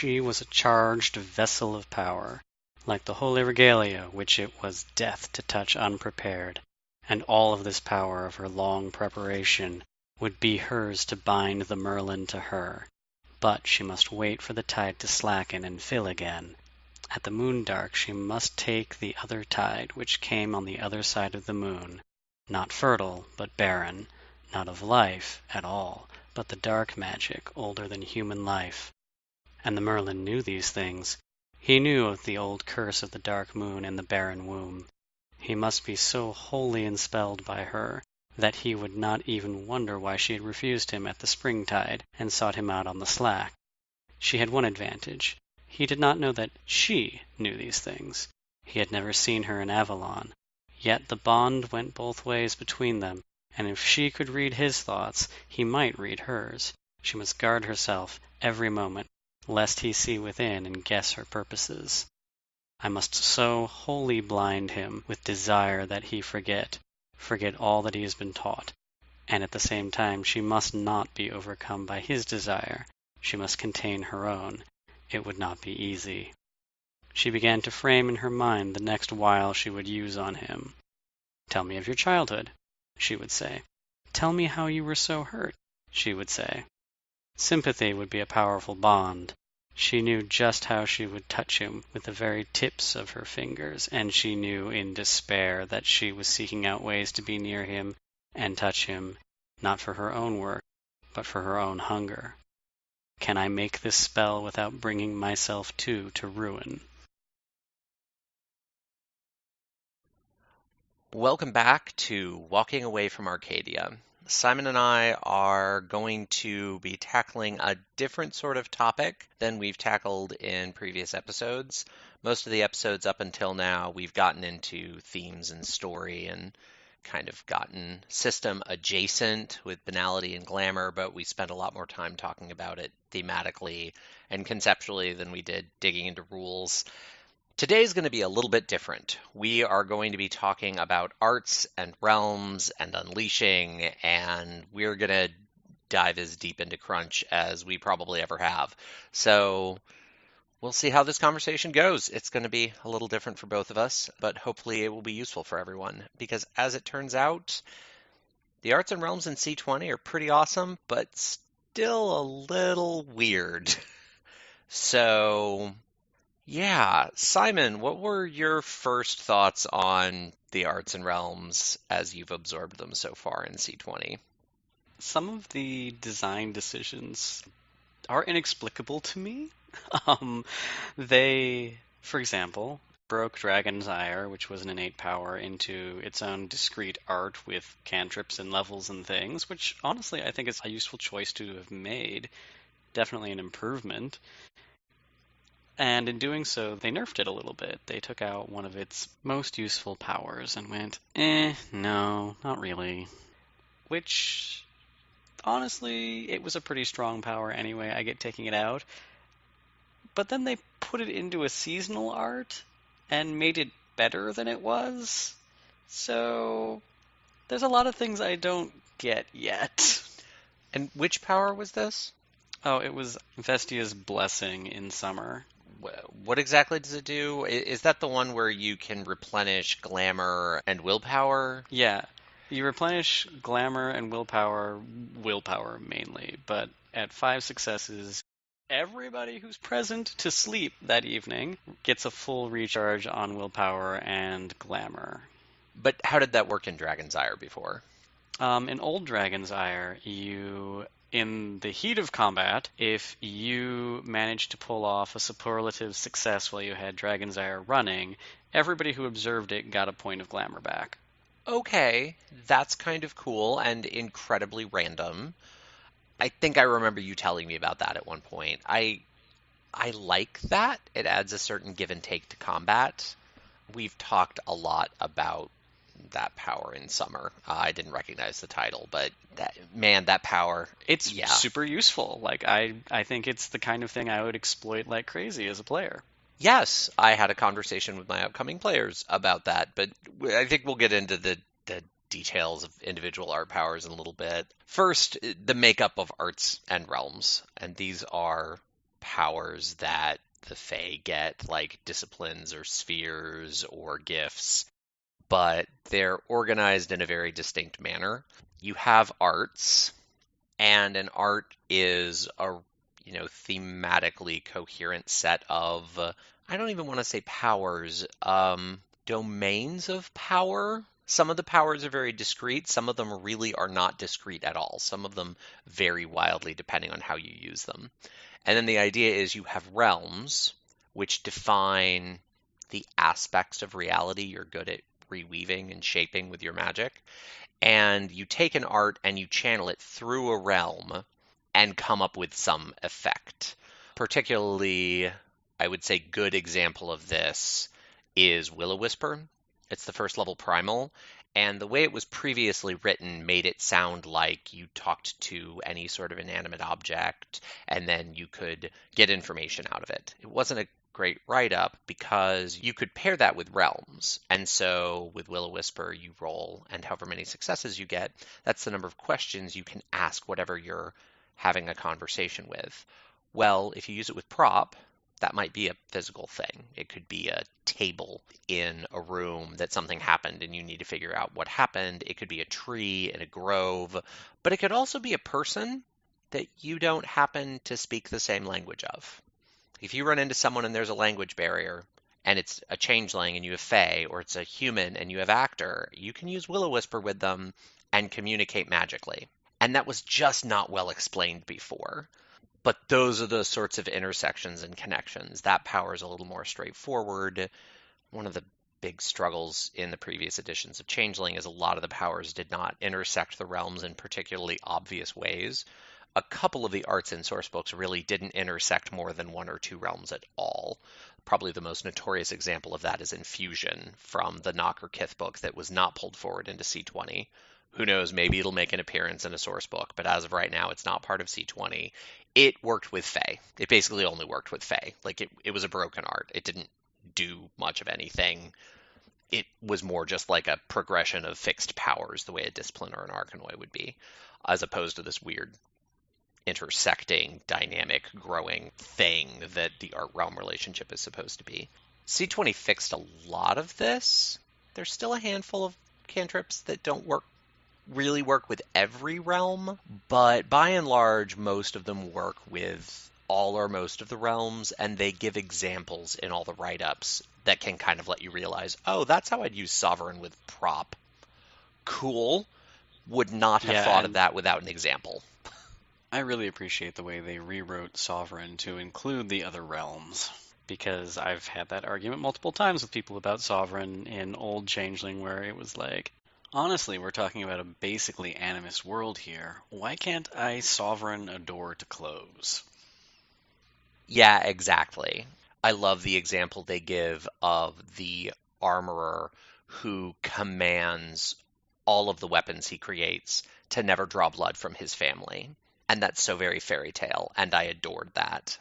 She was a charged vessel of power, like the holy regalia which it was death to touch unprepared, and all of this power of her long preparation would be hers to bind the Merlin to her. But she must wait for the tide to slacken and fill again. At the moon dark she must take the other tide which came on the other side of the moon, not fertile, but barren, not of life at all, but the dark magic older than human life. And the Merlin knew these things. He knew of the old curse of the dark moon and the barren womb. He must be so wholly enspelled by her that he would not even wonder why she had refused him at the springtide and sought him out on the slack. She had one advantage. He did not know that she knew these things. He had never seen her in Avalon. Yet the bond went both ways between them, and if she could read his thoughts, he might read hers. She must guard herself every moment, lest he see within and guess her purposes. I must so wholly blind him with desire that he forget all that he has been taught, and at the same time she must not be overcome by his desire. She must contain her own. It would not be easy. She began to frame in her mind the next wile she would use on him. "Tell me of your childhood," she would say. "Tell me how you were so hurt," she would say. Sympathy would be a powerful bond. She knew just how she would touch him with the very tips of her fingers, and she knew in despair that she was seeking out ways to be near him and touch him, not for her own work, but for her own hunger. Can I make this spell without bringing myself to ruin? Welcome back to Walking Away from Arcadia. Simon and I are going to be tackling a different sort of topic than we've tackled in previous episodes. Most of the episodes up until now, we've gotten into themes and story and kind of gotten system adjacent with banality and glamour, but we spent a lot more time talking about it thematically and conceptually than we did digging into rules. Today's going to be a little bit different. We are going to be talking about arts and realms and unleashing, and we're going to dive as deep into crunch as we probably ever have. So we'll see how this conversation goes. It's going to be a little different for both of us, but hopefully it will be useful for everyone, because as it turns out, the arts and realms in C20 are pretty awesome, but still a little weird. So yeah, Simon, what were your first thoughts on the arts and realms as you've absorbed them so far in C20? Some of the design decisions are inexplicable to me. They, for example, broke Dragon's Ire, which was an innate power, into its own discrete art with cantrips and levels and things, which honestly I think is a useful choice to have made. Definitely an improvement. And in doing so, they nerfed it a little bit. They took out one of its most useful powers and went, no, not really. Which, honestly, it was a pretty strong power anyway. I get taking it out. But then they put it into a seasonal art and made it better than it was. So there's a lot of things I don't get yet. And which power was this? Oh, it was Vestia's Blessing in summer. What exactly does it do? Is that the one where you can replenish glamour and willpower? Yeah, you replenish glamour and willpower mainly, but at 5 successes, everybody who's present to sleep that evening gets a full recharge on willpower and glamour. But how did that work in Dragon's Ire before? In Old Dragon's Ire, in the heat of combat, if you managed to pull off a superlative success while you had Dragon's Ire running, everybody who observed it got a point of glamour back. Okay, that's kind of cool and incredibly random. I think I remember you telling me about that at one point. I like that. It adds a certain give and take to combat. We've talked a lot about that power in summer. I didn't recognize the title, but that power. It's super useful. Like, I think it's the kind of thing I would exploit like crazy as a player. Yes, I had a conversation with my upcoming players about that, but I think we'll get into the details of individual art powers in a little bit. First, the makeup of arts and realms, and these are powers that the Fae get, like disciplines or spheres or gifts, but they're organized in a very distinct manner. You have arts, and an art is a thematically coherent set of I don't even want to say powers, domains of power. Some of the powers are very discrete. Some of them really are not discrete at all. Some of them vary wildly depending on how you use them. And then the idea is you have realms, which define the aspects of reality you're good at reweaving and shaping with your magic. And you take an art and you channel it through a realm and come up with some effect. Particularly, I would say, good example of this is Will-O-Wisper. It's the first level primal, and the way it was previously written made it sound like you talked to any sort of inanimate object, and then you could get information out of it. It wasn't a great write-up because you could pair that with realms. And so with Will-O-Wisper, you roll, and however many successes you get, that's the number of questions you can ask whatever you're having a conversation with. Well, if you use it with prop, that might be a physical thing. It could be a table in a room that something happened and you need to figure out what happened. It could be a tree in a grove, but it could also be a person that you don't happen to speak the same language of. If you run into someone and there's a language barrier, and it's a changeling and you have Fae, or it's a human and you have actor, you can use Will-O-Wisper with them and communicate magically. And that was just not well explained before. But those are the sorts of intersections and connections. That power is a little more straightforward. One of the big struggles in the previous editions of Changeling is a lot of the powers did not intersect the realms in particularly obvious ways. A couple of the arts in source books really didn't intersect more than one or two realms at all. Probably the most notorious example of that is Infusion from the Knocker Kith book that was not pulled forward into C20. Who knows, maybe it'll make an appearance in a source book, but as of right now, it's not part of C20. It worked with Fae. It basically only worked with Fae. Like, it was a broken art. It didn't do much of anything. It was more just like a progression of fixed powers, the way a discipline or an Arcanoi would be, as opposed to this weird intersecting, dynamic, growing thing that the art realm relationship is supposed to be. C20 fixed a lot of this. There's still a handful of cantrips that don't really work with every realm, but by and large, most of them work with all or most of the realms, and they give examples in all the write-ups that can kind of let you realize, oh, that's how I'd use Sovereign with prop. Cool. Would not have thought of that without an example. I really appreciate the way they rewrote Sovereign to include the other realms, because I've had that argument multiple times with people about Sovereign in old Changeling, where it was like, honestly, we're talking about a basically animist world here. Why can't I Sovereign a door to close? Yeah, exactly. I love the example they give of the armorer who commands all of the weapons he creates to never draw blood from his family. And that's so very fairy tale, and I adored that.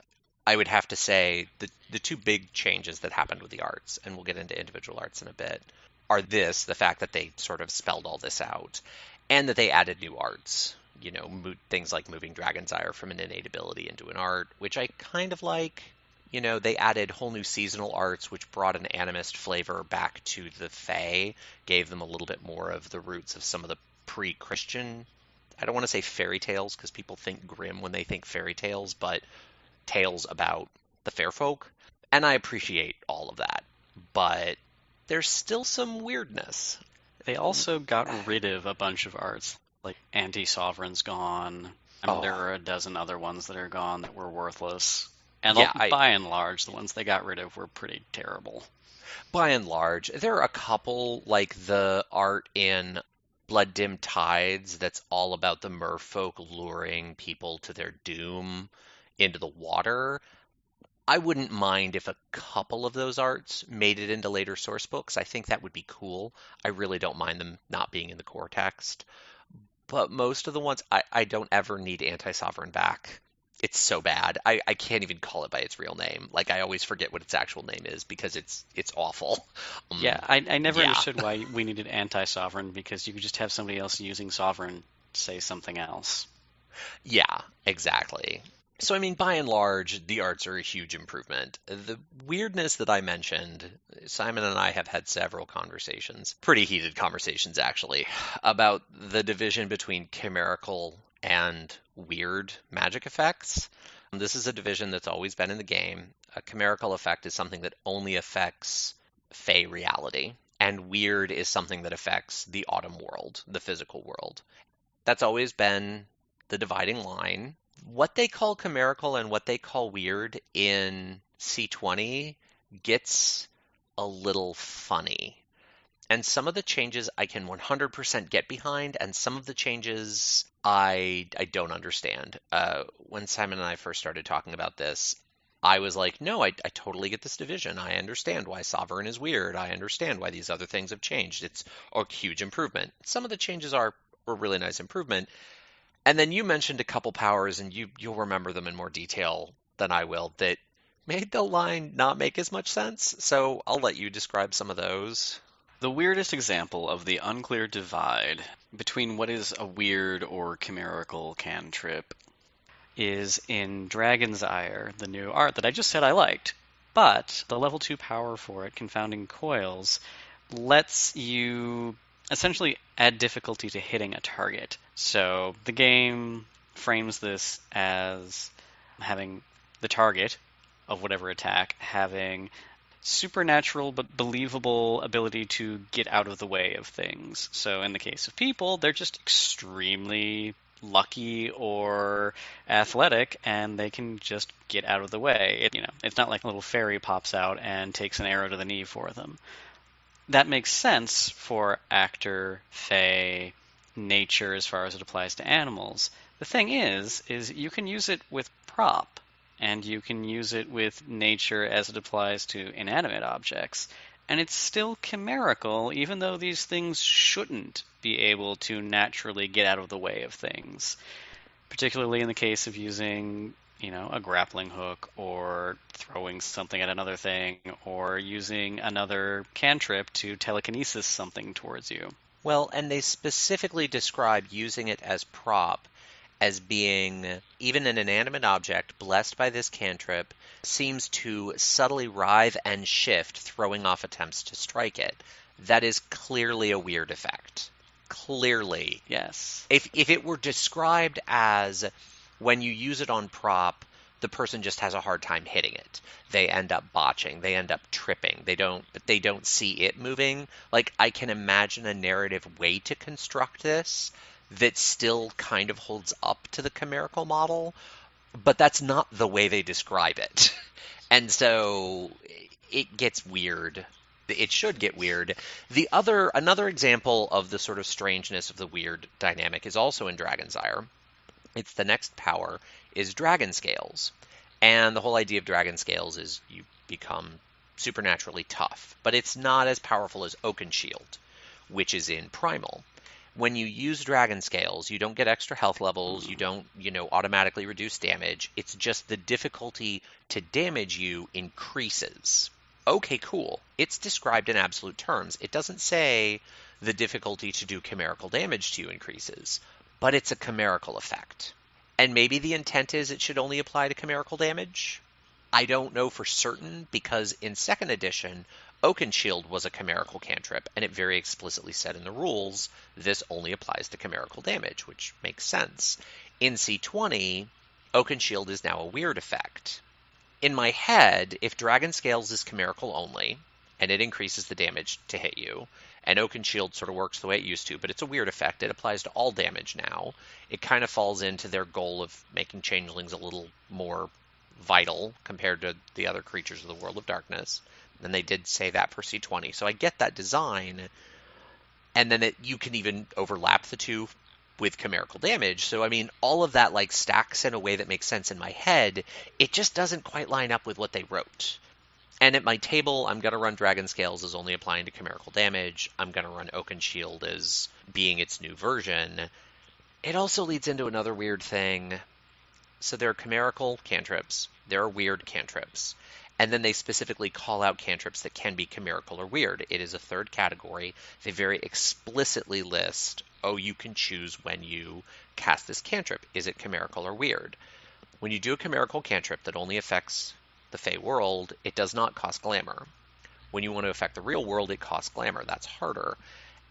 I would have to say the two big changes that happened with the arts, and we'll get into individual arts in a bit, are the fact that they sort of spelled all this out, and that they added new arts. You know, things like moving Dragon's Ire from an innate ability into an art, which I kind of like. You know, they added whole new seasonal arts, which brought an animist flavor back to the Fae, gave them a little bit more of the roots of some of the pre-Christian, I don't want to say fairy tales, because people think grim when they think fairy tales, but tales about the fair folk. And I appreciate all of that. But there's still some weirdness. They also got rid of a bunch of arts, like Anti-Sovereign's gone. I mean, there are a dozen other ones that are gone that were worthless. And by and large, the ones they got rid of were pretty terrible. By and large, there are a couple, like the art in Blood Dim Tides that's all about the merfolk luring people to their doom into the water. I wouldn't mind if a couple of those arts made it into later source books. I think that would be cool. I really don't mind them not being in the core text. But most of the ones, I don't ever need Anti-Sovereign back. It's so bad. I can't even call it by its real name. Like, I always forget what its actual name is because it's awful. I never understood why we needed Anti-Sovereign, because you could just have somebody else using Sovereign say something else. Yeah, exactly. So, I mean, by and large, the arts are a huge improvement. The weirdness that I mentioned, Simon and I have had several conversations, pretty heated conversations actually, about the division between chimerical and weird magic effects. This is a division that's always been in the game. A chimerical effect is something that only affects Fey reality, and weird is something that affects the autumn world, the physical world. That's always been the dividing line. What they call chimerical and what they call weird in C20 gets a little funny. And some of the changes I can 100% get behind, and some of the changes I don't understand. When Simon and I first started talking about this, I was like, no, I totally get this division. I understand why Sovereign is weird. I understand why these other things have changed. It's a huge improvement. Some of the changes are a really nice improvement. And then you mentioned a couple powers, and you'll remember them in more detail than I will, that made the line not make as much sense. So I'll let you describe some of those. The weirdest example of the unclear divide between what is a weird or chimerical cantrip is in Dragon's Ire, the new art that I just said I liked. But the level 2 power for it, Confounding Coils, lets you essentially add difficulty to hitting a target. So the game frames this as having the target of whatever attack having supernatural but believable ability to get out of the way of things. So in the case of people, they're just extremely lucky or athletic, and they can just get out of the way. It's not like a little fairy pops out and takes an arrow to the knee for them. That makes sense for actor, fae, nature as far as it applies to animals. The thing is you can use it with prop, and you can use it with nature as it applies to inanimate objects. And it's still chimerical, even though these things shouldn't be able to naturally get out of the way of things. Particularly in the case of using, a grappling hook, or throwing something at another thing, or using another cantrip to telekinesis something towards you. Well, and they specifically describe using it as prop as being even an inanimate object blessed by this cantrip seems to subtly writhe and shift, throwing off attempts to strike it. That is clearly a weird effect. Clearly. Yes. If it were described as when you use it on prop, the person just has a hard time hitting it. They end up botching. They end up tripping. They don't see it moving. Like, I can imagine a narrative way to construct this that still kind of holds up to the chimerical model, but that's not the way they describe it. And so it gets weird. It should get weird. Another example of the sort of strangeness of the weird dynamic is also in Dragon's Ire. It's the next power is Dragon Scales. And the whole idea of Dragon Scales is you become supernaturally tough, but it's not as powerful as Oaken Shield, which is in Primal. When you use Dragon Scales, you don't get extra health levels, you don't, automatically reduce damage. It's just the difficulty to damage you increases. Okay, cool. It's described in absolute terms. It doesn't say the difficulty to do chimerical damage to you increases, but it's a chimerical effect. And maybe the intent is it should only apply to chimerical damage? I don't know for certain, because in 2nd edition, Oaken Shield was a chimerical cantrip, and it very explicitly said in the rules, this only applies to chimerical damage, which makes sense. In C20, Oaken Shield is now a weird effect. In my head, if Dragon Scales is chimerical only, and it increases the damage to hit you, and Oaken Shield sort of works the way it used to, but it's a weird effect. It applies to all damage now. It kind of falls into their goal of making changelings a little more vital compared to the other creatures of the World of Darkness. And they did say that for C20. So I get that design. And then you can even overlap the two with chimerical damage. So, I mean, all of that stacks in a way that makes sense in my head. It just doesn't quite line up with what they wrote. And at my table, I'm going to run Dragon Scales as only applying to chimerical damage. I'm going to run Oaken Shield as being its new version. It also leads into another weird thing. So there are chimerical cantrips. There are weird cantrips. And then they specifically call out cantrips that can be chimerical or weird. It is a third category. They very explicitly list, you can choose when you cast this cantrip. Is it chimerical or weird? When you do a chimerical cantrip that only affects the Fey world, it does not cost glamour. When you want to affect the real world, it costs glamour. That's harder.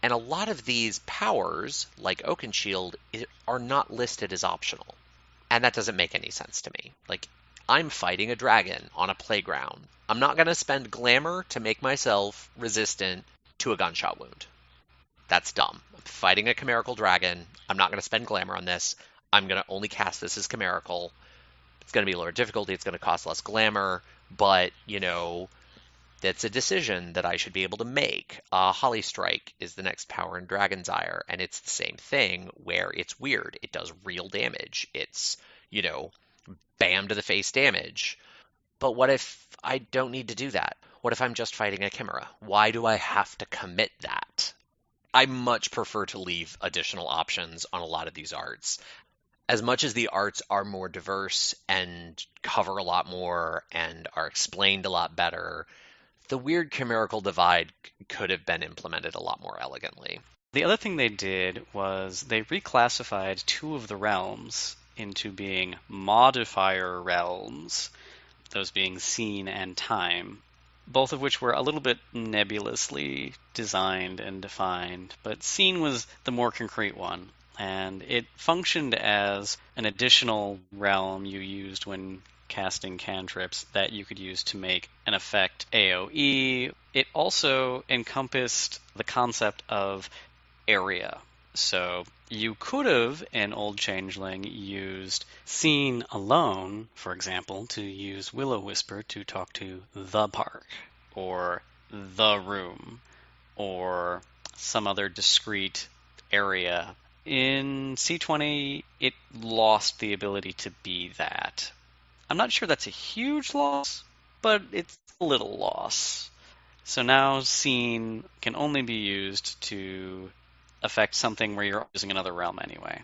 And a lot of these powers, like Oakenshield, are not listed as optional. And that doesn't make any sense to me. Like, I'm fighting a dragon on a playground. I'm not going to spend glamour to make myself resistant to a gunshot wound. That's dumb. I'm fighting a chimerical dragon. I'm not going to spend glamour on this. I'm going to only cast this as chimerical. It's going to be lower difficulty. It's going to cost less glamour. But, that's a decision that I should be able to make. Holly Strike is the next power in Dragon's Ire, and it's the same thing where it's weird. It does real damage. It's, bam to the face damage. But what if I don't need to do that? What if I'm just fighting a Chimera? Why do I have to commit that? I much prefer to leave additional options on a lot of these arts. As much as the arts are more diverse and cover a lot more and are explained a lot better, the weird chimerical divide could have been implemented a lot more elegantly. The other thing they did was they reclassified two of the realms into being modifier realms, those being scene and time, both of which were a little bit nebulously designed and defined, but scene was the more concrete one, and it functioned as an additional realm you used when casting cantrips that you could use to make an effect AoE. It also encompassed the concept of area. So you could have, in Old Changeling, used Scene alone, for example, to use Will-O-Wisper to talk to the park, or the room, or some other discrete area. In C20, it lost the ability to be that. I'm not sure that's a huge loss, but it's a little loss. So now Scene can only be used to affect something where you're using another realm anyway.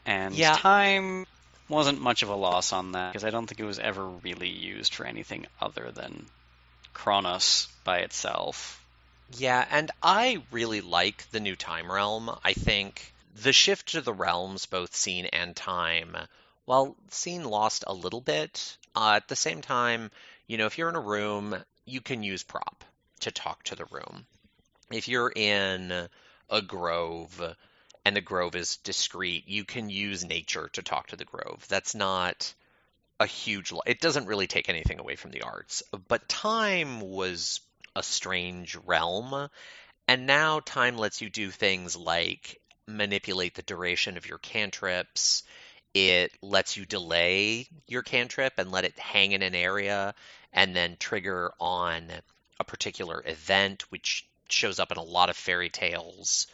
And time wasn't much of a loss on that, because I don't think it was ever really used for anything other than Kronos by itself. Yeah, and I really like the new time realm. I think the shift to the realms, both scene and time, while scene lost a little bit, at the same time, if you're in a room, you can use prop to talk to the room. If you're in a grove and the grove is discrete, you can use nature to talk to the grove. That's not a huge it doesn't really take anything away from the arts. But time was a strange realm, and now time lets you do things like manipulate the duration of your cantrips. It lets you delay your cantrip and let it hang in an area and then trigger on a particular event, which shows up in a lot of fairy tales.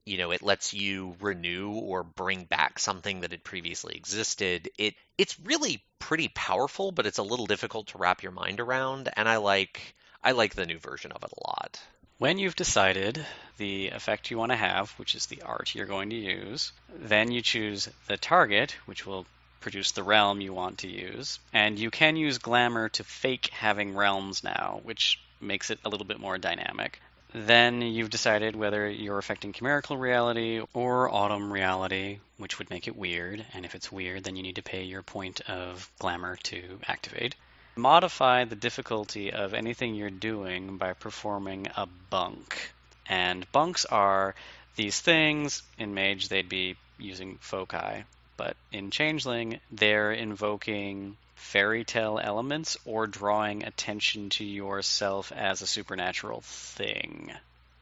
It lets you renew or bring back something that had previously existed. It's really pretty powerful, but it's a little difficult to wrap your mind around, and I like the new version of it a lot. When you've decided the effect you want to have, which is the art you're going to use, then you choose the target, which will produce the realm you want to use, and you can use glamour to fake having realms now, which makes it a little bit more dynamic. Then you've decided whether you're affecting chimerical reality or autumn reality, which would make it weird, and if it's weird, then you need to pay your point of glamour to activate. Modify the difficulty of anything you're doing by performing a bunk. And bunks are these things. In Mage, they'd be using foci, but in Changeling, they're invoking fairy tale elements or drawing attention to yourself as a supernatural thing.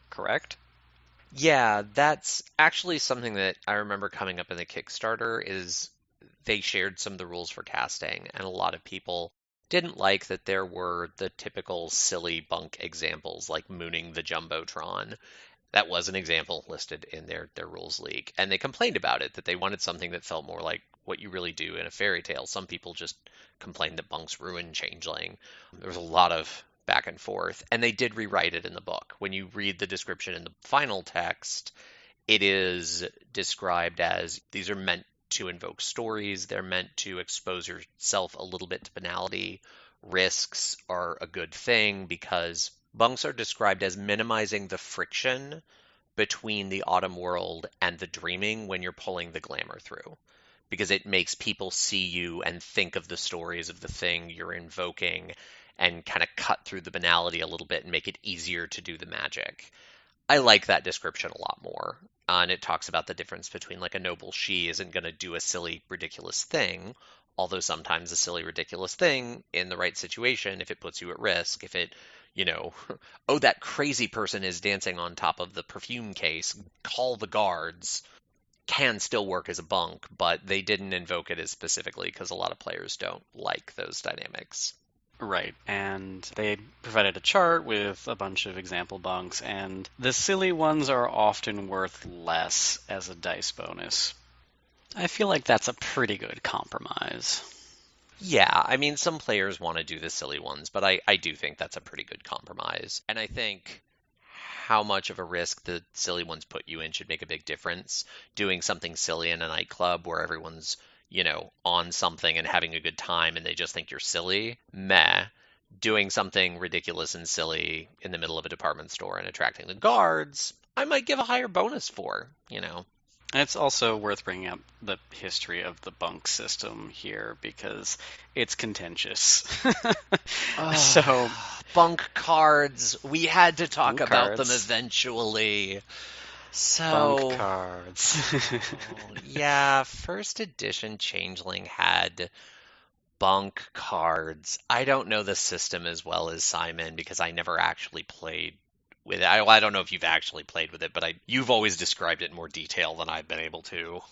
Correct? Yeah, that's actually something that I remember coming up in the Kickstarter is they shared some of the rules for casting, and a lot of people didn't like that there were the typical silly bunk examples like mooning the Jumbotron. That was an example listed in their rules leak, and they complained about it, that they wanted something that felt more like what you really do in a fairy tale. Some people just complained that bunks ruined Changeling. There was a lot of back and forth, and they did rewrite it in the book. When you read the description in the final text, it is described as these are meant to invoke stories. They're meant to expose yourself a little bit to banality. Risks are a good thing because bunks are described as minimizing the friction between the autumn world and the dreaming when you're pulling the glamour through. because it makes people see you and think of the stories of the thing you're invoking and kind of cut through the banality a little bit and make it easier to do the magic. I like that description a lot more. And it talks about the difference between like a noble she isn't going to do a silly, ridiculous thing, although sometimes a silly, ridiculous thing in the right situation, if it puts you at risk, if it, you know, oh, that crazy person is dancing on top of the perfume case, call the guards, can still work as a bunk, but they didn't invoke it as specifically because a lot of players don't like those dynamics. Right, and they provided a chart with a bunch of example bunks, and the silly ones are often worth less as a dice bonus. I feel like that's a pretty good compromise. Yeah, I mean, some players want to do the silly ones, but I do think that's a pretty good compromise. And I think how much of a risk the silly ones put you in should make a big difference. Doing something silly in a nightclub where everyone's, on something and having a good time and they just think you're silly, meh. Doing something ridiculous and silly in the middle of a department store and attracting the guards, I might give a higher bonus for. And it's also worth bringing up the history of the bunk system here because it's contentious. So, bunk cards, we had to talk bunk about them cards. eventually. So, Bunk cards. yeah, first edition Changeling had bunk cards. I don't know the system as well as Simon because I never actually played with it. I don't know if you've actually played with it, but you've always described it in more detail than I've been able to.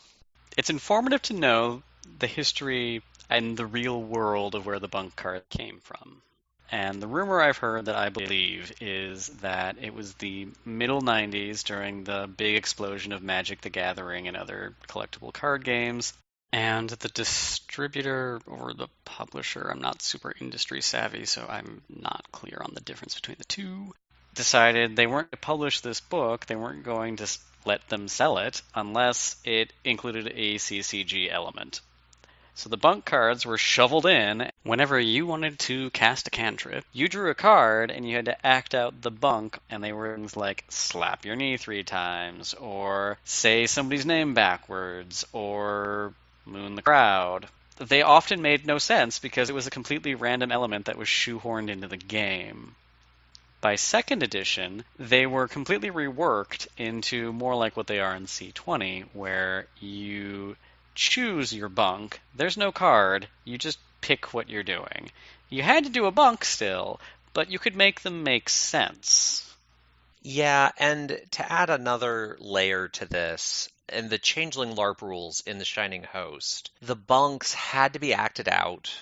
It's informative to know the history and the real world of where the bunk card came from. And the rumor I've heard that I believe is that it was the middle 90s during the big explosion of Magic the Gathering and other collectible card games. And the distributor or the publisher, I'm not super industry savvy, so I'm not clear on the difference between the two, decided they weren't going to publish this book, they weren't going to let them sell it unless it included a CCG element. So the bunk cards were shoveled in. Whenever you wanted to cast a cantrip, you drew a card and you had to act out the bunk, and they were things like slap your knee 3 times, or say somebody's name backwards, or moon the crowd. They often made no sense because it was a completely random element that was shoehorned into the game. By second edition, they were completely reworked into more like what they are in C20, where you choose your bunk. There's no card. You just pick what you're doing. You had to do a bunk still, but you could make them make sense. Yeah, and to add another layer to this, in the Changeling LARP rules in the Shining Host, the bunks had to be acted out,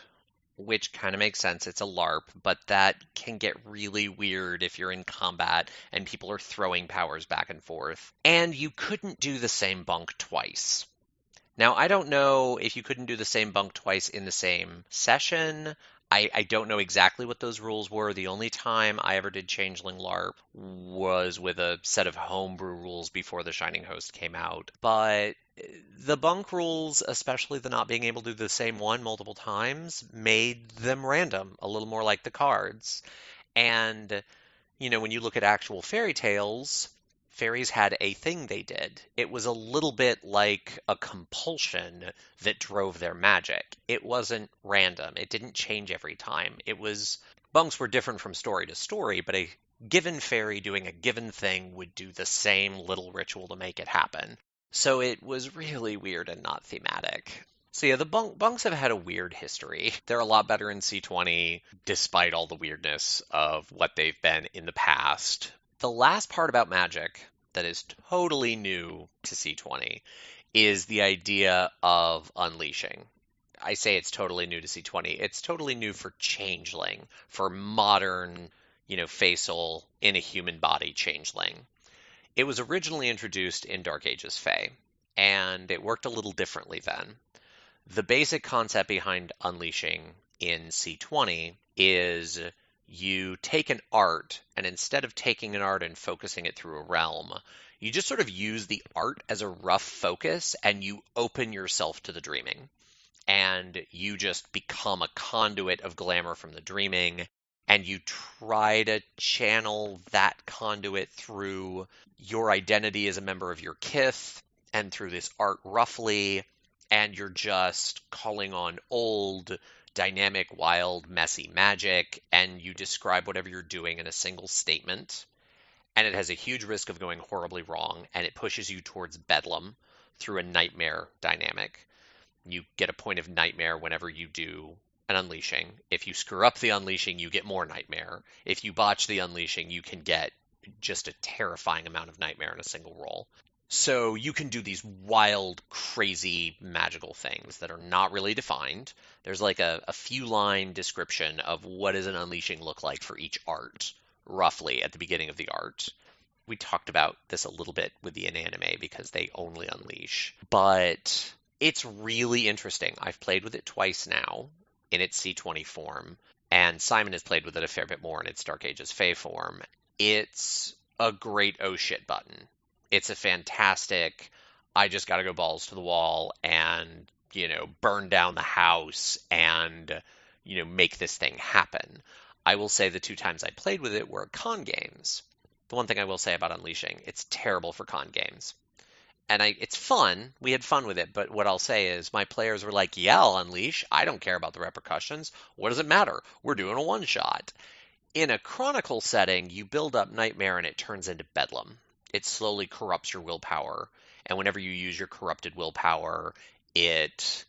which kind of makes sense. It's a LARP, but that can get really weird if you're in combat and people are throwing powers back and forth. And you couldn't do the same bunk twice. Now, I don't know if you couldn't do the same bunk twice in the same session. I don't know exactly what those rules were. The only time I ever did Changeling LARP was with a set of homebrew rules before the Shining Host came out. But the bunk rules, especially the not being able to do the same one multiple times, made them random, a little more like the cards. And, when you look at actual fairy tales, fairies had a thing they did. It was a little bit like a compulsion that drove their magic. It wasn't random. It didn't change every time. Bunks were different from story to story, but a given fairy doing a given thing would do the same little ritual to make it happen. So it was really weird and not thematic. So yeah, the bunks have had a weird history. They're a lot better in C20, despite all the weirdness of what they've been in the past. The last part about Magic that is totally new to C20 is the idea of unleashing. I say it's totally new to C20. It's totally new for Changeling, for modern, facial, in a human body Changeling. It was originally introduced in Dark Ages Fae, and it worked a little differently then. The basic concept behind unleashing in C20 is you take an art, and instead of taking an art and focusing it through a realm, you just sort of use the art as a rough focus, and you open yourself to the dreaming. And you just become a conduit of glamour from the dreaming, and you try to channel that conduit through your identity as a member of your kith, and through this art roughly, and you're just calling on old, dynamic, wild, messy magic, and you describe whatever you're doing in a single statement. And it has a huge risk of going horribly wrong, and it pushes you towards bedlam through a nightmare dynamic. You get a point of nightmare whenever you do an unleashing. If you screw up the unleashing, you get more nightmare. If you botch the unleashing, you can get just a terrifying amount of nightmare in a single roll. So you can do these wild, crazy, magical things that are not really defined. There's like a few line description of what does an unleashing look like for each art, roughly at the beginning of the art. We talked about this a little bit with the inanimate because they only unleash, but it's really interesting. I've played with it twice now in its C20 form, and Simon has played with it a fair bit more in its Dark Ages Fae form. It's a great oh shit button. It's a fantastic, I just gotta go balls to the wall and, burn down the house and, make this thing happen. I will say the 2 times I played with it were con games. The one thing I will say about Unleashing, it's terrible for con games. And it's fun. We had fun with it, but what I'll say is my players were like, yeah, I'll unleash. I don't care about the repercussions. What does it matter? We're doing a one-shot. In a chronicle setting, you build up nightmare and it turns into bedlam. It slowly corrupts your willpower, and whenever you use your corrupted willpower, it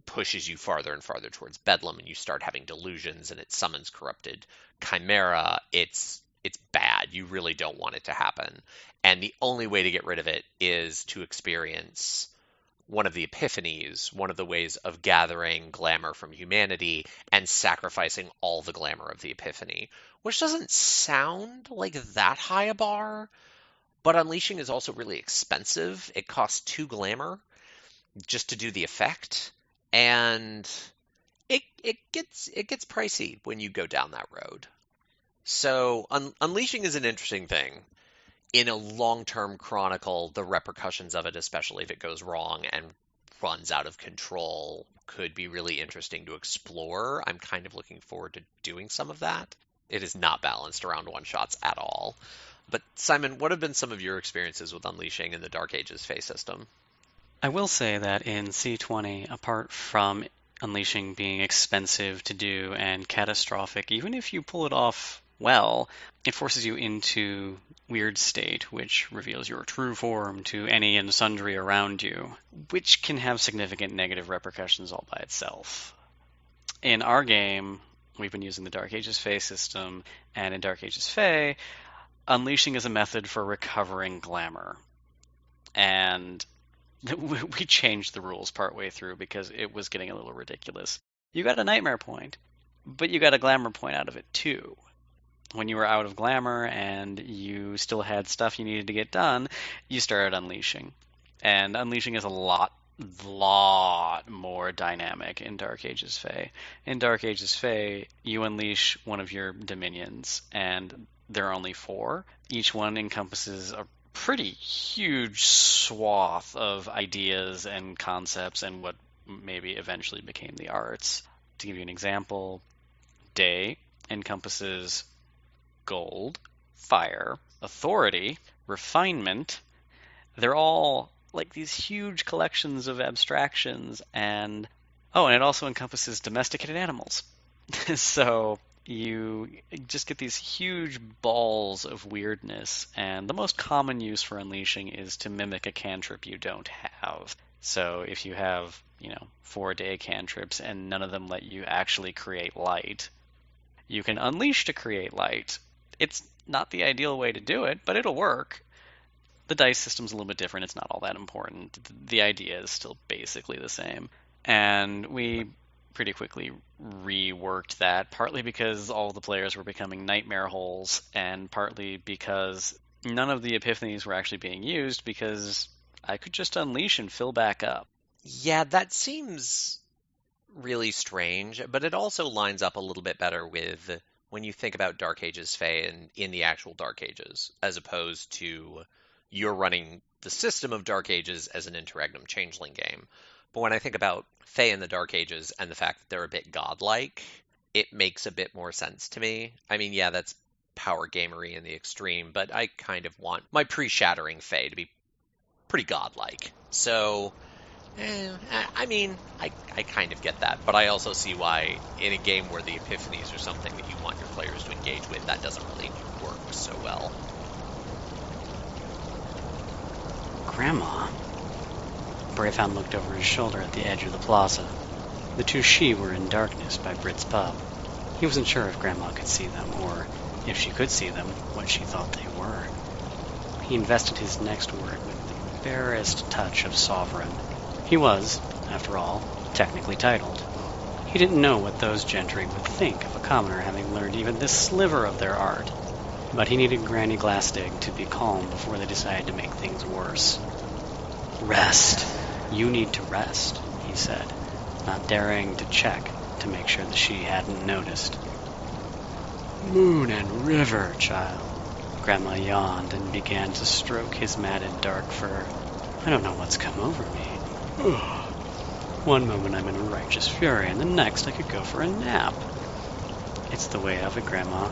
pushes you farther and farther towards bedlam, and you start having delusions, and it summons corrupted chimera. It's bad. You really don't want it to happen. And the only way to get rid of it is to experience one of the epiphanies, one of the ways of gathering glamour from humanity and sacrificing all the glamour of the epiphany, which doesn't sound like that high a bar, but Unleashing is also really expensive. It costs 2 glamour just to do the effect, and it gets pricey when you go down that road. So Unleashing is an interesting thing. In a long-term chronicle, the repercussions of it, especially if it goes wrong and runs out of control, could be really interesting to explore. I'm kind of looking forward to doing some of that. It is not balanced around one-shots at all. But Simon, what have been some of your experiences with Unleashing in the Dark Ages Fae system? I will say that in C20, apart from Unleashing being expensive to do and catastrophic, even if you pull it off well, it forces you into Wyrd state, which reveals your true form to any and sundry around you, which can have significant negative repercussions all by itself. In our game, we've been using the Dark Ages Fae system, and in Dark Ages Fae, Unleashing is a method for recovering glamour. And we changed the rules partway through because it was getting a little ridiculous. You got a nightmare point, but you got a glamour point out of it too. When you were out of glamour and you still had stuff you needed to get done, you started Unleashing. And Unleashing is a lot more dynamic in Dark Ages Fae. In Dark Ages Fae, you unleash one of your dominions, and there are only 4. Each one encompasses a pretty huge swath of ideas and concepts and what maybe eventually became the arts. To give you an example, Day encompasses gold, fire, authority, refinement. They're all like these huge collections of abstractions, and it also encompasses domesticated animals. So you just get these huge balls of weirdness, and the most common use for Unleashing is to mimic a cantrip you don't have. So if you have, 4 day cantrips and none of them let you actually create light, you can unleash to create light. It's not the ideal way to do it, but it'll work. The dice system's a little bit different. It's not all that important. The idea is still basically the same. And we pretty quickly reworked that, partly because all the players were becoming nightmare holes, and partly because none of the epiphanies were actually being used because I could just unleash and fill back up. Yeah, that seems really strange, but it also lines up a little bit better with when you think about Dark Ages Fae and in the actual Dark Ages, as opposed to you're running the system of Dark Ages as an interregnum Changeling game. But when I think about Fae in the Dark Ages and the fact that they're a bit godlike, it makes a bit more sense to me. I mean, yeah, that's power gamery in the extreme, but I kind of want my pre-shattering Fae to be pretty godlike. So I mean, I kind of get that, but I also see why in a game where the epiphanies are something that you want your players to engage with, that doesn't really work so well. Grandma? Bravehound looked over his shoulder at the edge of the plaza. The two she were in darkness by Brit's pub. He wasn't sure if Grandma could see them, or, if she could see them, what she thought they were. He invested his next word with the barest touch of sovereign. He was, after all, technically titled. He didn't know what those gentry would think of a commoner having learned even this sliver of their art, but he needed Granny Glassdig to be calm before they decided to make things worse. Rest. You need to rest, he said, not daring to check to make sure that she hadn't noticed. Moon and river, child. Grandma yawned and began to stroke his matted dark fur. I don't know what's come over me. One moment I'm in a righteous fury, and the next I could go for a nap. It's the way of it, Grandma.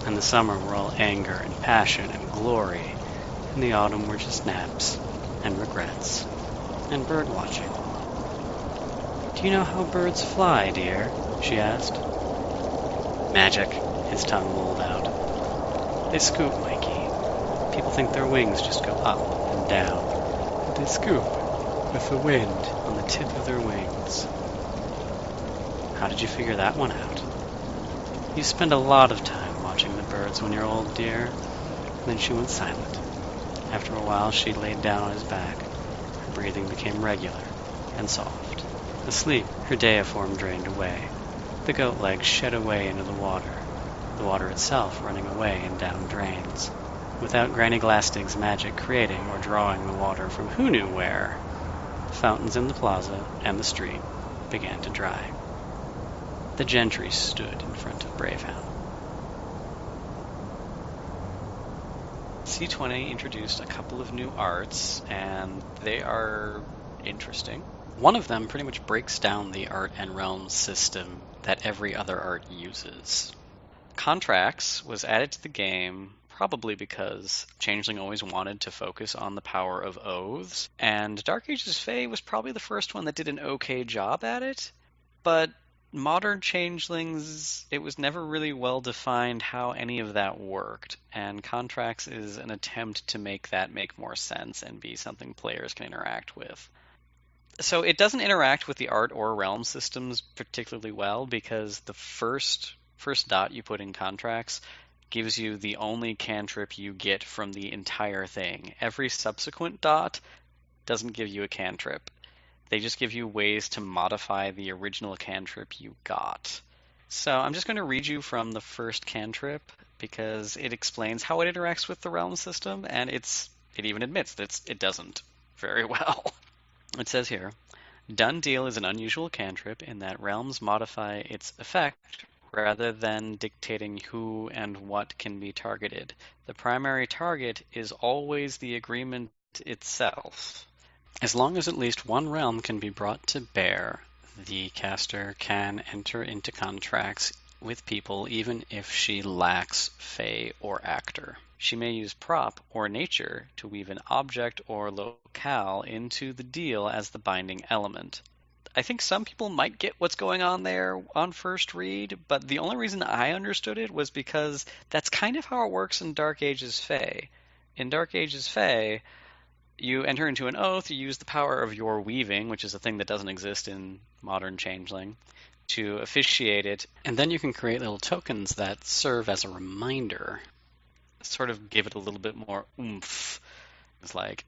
In the summer we're all anger and passion and glory. In the autumn we're just naps and regrets and bird watching. Do you know how birds fly, dear? She asked. Magic, his tongue lolled out. They scoop, Mikey. People think their wings just go up and down, but they scoop with the wind on the tip of their wings. How did you figure that one out? You spend a lot of time watching the birds when you're old, dear. And then she went silent. After a while, she laid down on his back. Her breathing became regular and soft. Asleep, her deiform drained away. The goat legs shed away into the water itself running away in down drains, without Granny Glassdig's magic creating or drawing the water from who knew where. The fountains in the plaza and the street began to dry. The gentry stood in front of Bravehound. C20 introduced a couple of new arts, and they are interesting. One of them pretty much breaks down the art and realm system that every other art uses. Contracts was added to the game probably because Changeling always wanted to focus on the power of oaths, and Dark Ages Fae was probably the first one that did an okay job at it, but modern Changelings, it was never really well defined how any of that worked, and Contracts is an attempt to make that make more sense and be something players can interact with. So it doesn't interact with the art or realm systems particularly well because the first dot you put in Contracts gives you the only cantrip you get from the entire thing. Every subsequent dot doesn't give you a cantrip. They just give you ways to modify the original cantrip you got. So I'm just going to read you from the first cantrip because it explains how it interacts with the realm system, and it even admits that it doesn't very well. It says here, Done Deal is an unusual cantrip in that realms modify its effect rather than dictating who and what can be targeted. The primary target is always the agreement itself. As long as at least one realm can be brought to bear, the caster can enter into contracts with people even if she lacks Fae or Actor. She may use prop or nature to weave an object or locale into the deal as the binding element. I think some people might get what's going on there on first read, but the only reason I understood it was because that's kind of how it works in Dark Ages Fae. In Dark Ages Fae, you enter into an oath, you use the power of your weaving, which is a thing that doesn't exist in modern Changeling, to officiate it, and then you can create little tokens that serve as a reminder, sort of give it a little bit more oomph. It's like,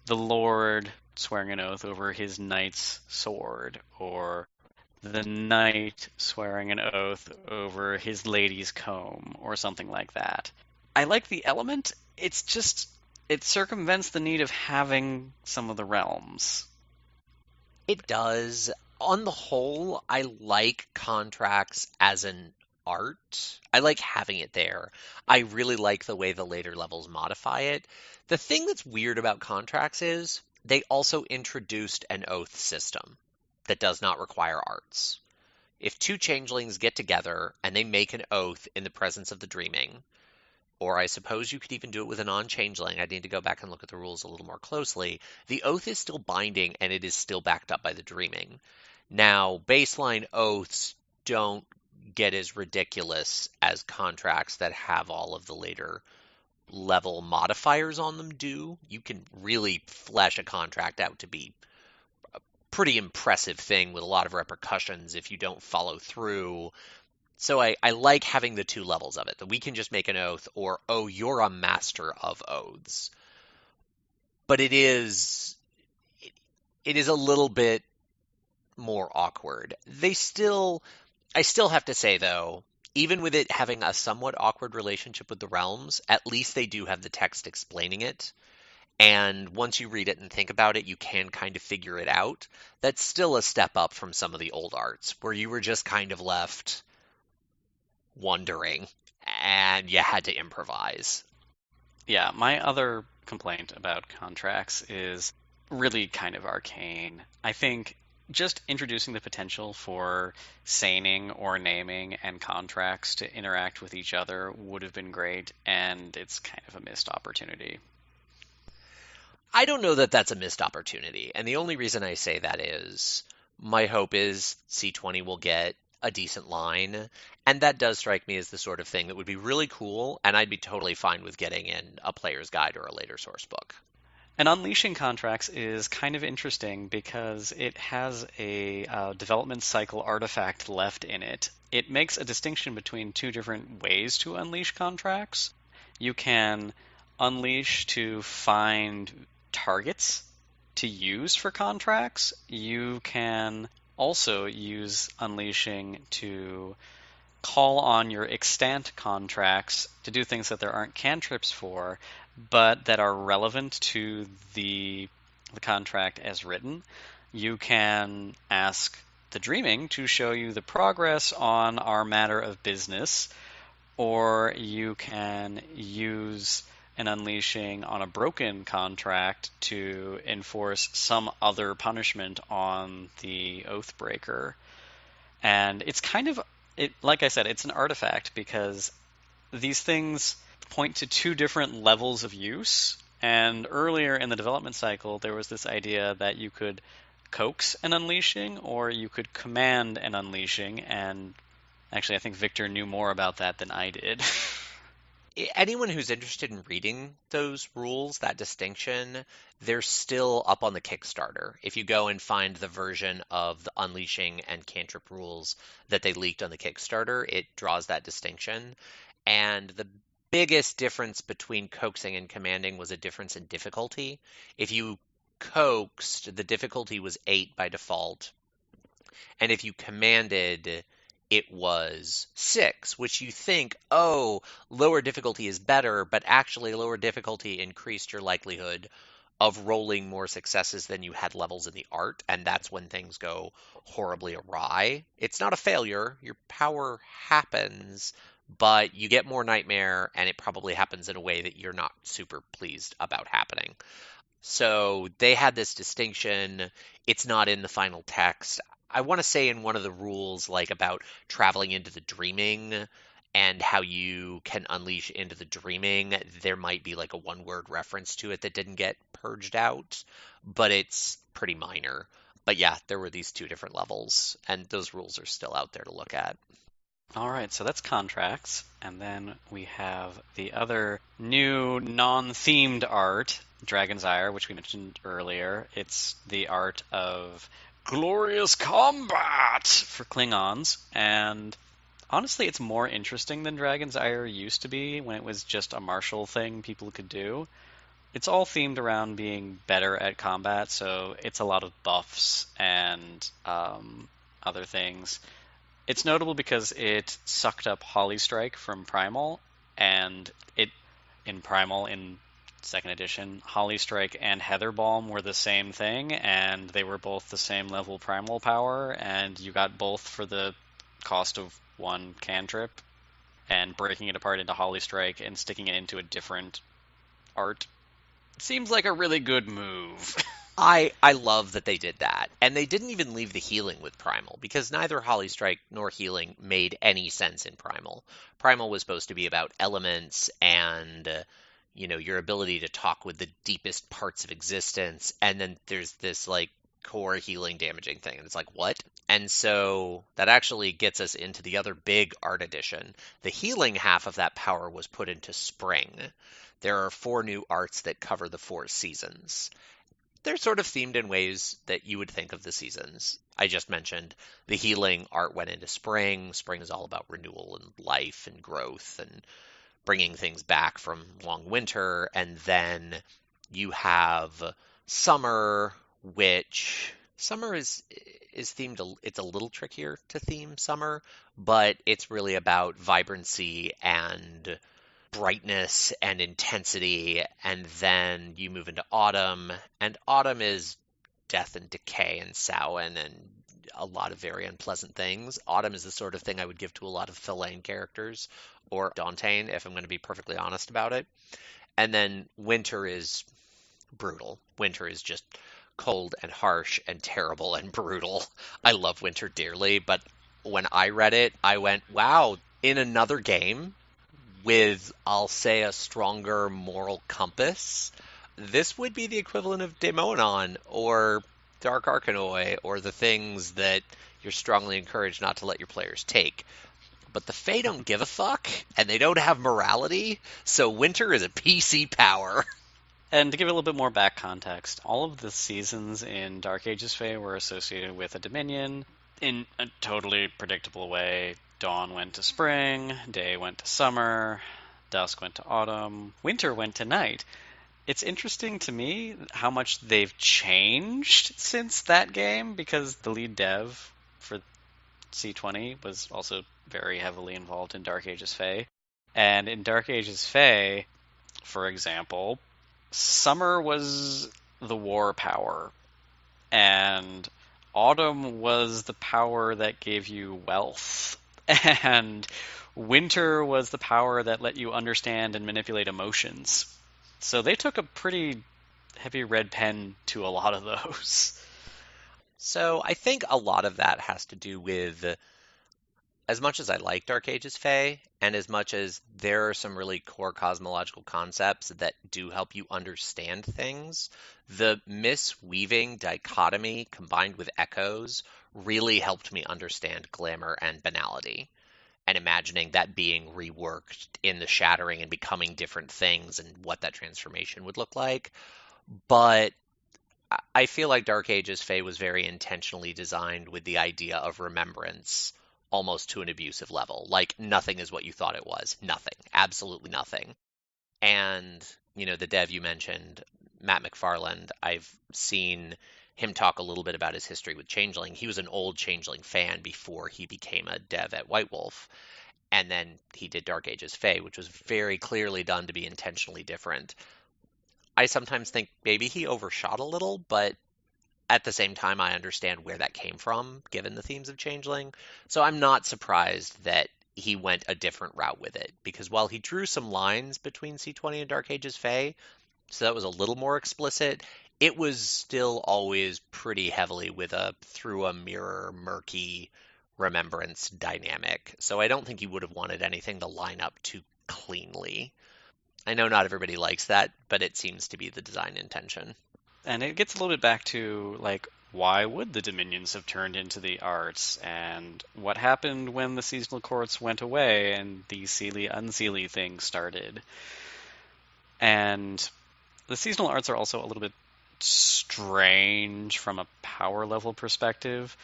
the Lord swearing an oath over his knight's sword, or the knight swearing an oath over his lady's comb, or something like that. I like the element, it's just, it circumvents the need of having some of the realms. It does. On the whole, I like Contracts as an art. I like having it there. I really like the way the later levels modify it. The thing that's weird about Contracts is they also introduced an oath system that does not require arts. If two changelings get together and they make an oath in the presence of the dreaming, or I suppose you could even do it with a non-changeling. I'd need to go back and look at the rules a little more closely. The oath is still binding, and it is still backed up by the dreaming. Now, baseline oaths don't get as ridiculous as contracts that have all of the later level modifiers on them do. You can really flesh a contract out to be a pretty impressive thing with a lot of repercussions if you don't follow through. So I like having the two levels of it, that we can just make an oath or, oh, you're a master of oaths. But it is a little bit more awkward. I still have to say though, even with it having a somewhat awkward relationship with the realms, at least they do have the text explaining it. And once you read it and think about it, you can kind of figure it out. That's still a step up from some of the old arts where you were just kind of left wondering and you had to improvise. Yeah, my other complaint about contracts is really kind of arcane. I think just introducing the potential for saning or naming and contracts to interact with each other would have been great, and it's kind of a missed opportunity. I don't know that that's a missed opportunity. And the only reason I say that is my hope is C20 will get a decent line. And that does strike me as the sort of thing that would be really cool. And I'd be totally fine with getting in a player's guide or a later source book. And unleashing contracts is kind of interesting because it has a development cycle artifact left in it. It makes a distinction between two different ways to unleash contracts. You can unleash to find targets to use for contracts. You can also use unleashing to call on your extant contracts to do things that there aren't cantrips for, but that are relevant to the contract as written. You can ask the dreaming to show you the progress on our matter of business, or you can use an unleashing on a broken contract to enforce some other punishment on the oathbreaker. And it's kind of like I said, it's an artifact because these things point to two different levels of use. And earlier in the development cycle, there was this idea that you could coax an unleashing or you could command an unleashing. And actually, I think Victor knew more about that than I did. Anyone who's interested in reading those rules, that distinction, they're still up on the Kickstarter. If you go and find the version of the Unleashing and Cantrip rules that they leaked on the Kickstarter, it draws that distinction. And the biggest difference between coaxing and commanding was a difference in difficulty. If you coaxed, the difficulty was 8 by default. And if you commanded, it was 6, which you think, oh, lower difficulty is better, but actually lower difficulty increased your likelihood of rolling more successes than you had levels in the art, and that's when things go horribly awry. It's not a failure, your power happens, but you get more nightmare, and it probably happens in a way that you're not super pleased about happening. So they had this distinction. It's not in the final text. I want to say in one of the rules, like about traveling into the dreaming and how you can unleash into the dreaming, there might be like a one-word reference to it that didn't get purged out, but it's pretty minor. But yeah, there were these two different levels, and those rules are still out there to look at. All right, so that's contracts. And then we have the other new non-themed art, Dragon's Ire, which we mentioned earlier. It's the art of glorious combat for Klingons. And honestly, it's more interesting than Dragon's Ire used to be when it was just a martial thing people could do. It's all themed around being better at combat, so it's a lot of buffs and other things. It's notable because it sucked up Holly Strike from Primal, and in Primal in second edition, Holly Strike and Heather Balm were the same thing, and they were both the same level primal power, and you got both for the cost of one cantrip, and breaking it apart into Holly Strike and sticking it into a different art seems like a really good move. I love that they did that. And they didn't even leave the healing with Primal, because neither Holly Strike nor healing made any sense in Primal. Primal was supposed to be about elements and, your ability to talk with the deepest parts of existence. And then there's this, like, core healing damaging thing. And it's like, what? And so that actually gets us into the other big art addition. The healing half of that power was put into Spring. There are 4 new arts that cover the 4 seasons. They're sort of themed in ways that you would think of the seasons. I just mentioned the healing art went into spring. Spring is all about renewal and life and growth and bringing things back from long winter. And then you have summer, which summer is themed. It's a little trickier to theme summer, but it's really about vibrancy and brightness and intensity, and then you move into autumn, and autumn is death and decay and Samhain and a lot of very unpleasant things. Autumn is the sort of thing I would give to a lot of Fellain characters or Dauntain, if I'm going to be perfectly honest about it. And then winter is brutal. Winter is just cold and harsh and terrible and brutal. I love winter dearly, but when I read it, I went, wow, in another game, with, I'll say, a stronger moral compass, this would be the equivalent of Daemonon or Dark Arcanoi or the things that you're strongly encouraged not to let your players take. But the Fae don't give a fuck, and they don't have morality, so winter is a PC power. And to give a little bit more back context, all of the seasons in Dark Ages Fae were associated with a Dominion in a totally predictable way. Dawn went to spring, day went to summer, dusk went to autumn, winter went to night. It's interesting to me how much they've changed since that game, because the lead dev for C20 was also very heavily involved in Dark Ages Fae. And in Dark Ages Fae, for example, summer was the war power, and autumn was the power that gave you wealth, and winter was the power that let you understand and manipulate emotions. So they took a pretty heavy red pen to a lot of those. So I think a lot of that has to do with, as much as I like Dark Ages Fae, and as much as there are some really core cosmological concepts that do help you understand things, the misweaving dichotomy combined with echoes really helped me understand glamour and banality, and imagining that being reworked in the shattering and becoming different things and what that transformation would look like. But I feel like Dark Ages Fae was very intentionally designed with the idea of remembrance almost to an abusive level. Like, nothing is what you thought it was. Nothing. Absolutely nothing. And, the dev you mentioned, Matt McFarland, I've seen him talk a little bit about his history with Changeling. He was an old Changeling fan before he became a dev at White Wolf. And then he did Dark Ages Fae, which was very clearly done to be intentionally different. I sometimes think maybe he overshot a little, but at the same time, I understand where that came from, given the themes of Changeling. So I'm not surprised that he went a different route with it, because while he drew some lines between C20 and Dark Ages Fae, so that was a little more explicit, it was still always pretty heavily with a through a mirror, murky remembrance dynamic. So I don't think he would have wanted anything to line up too cleanly. I know not everybody likes that, but it seems to be the design intention. And it gets a little bit back to, like, why would the Dominions have turned into the arts, and what happened when the seasonal courts went away and the Seelie Unseelie thing started. And the seasonal arts are also a little bit strange from a power level perspective,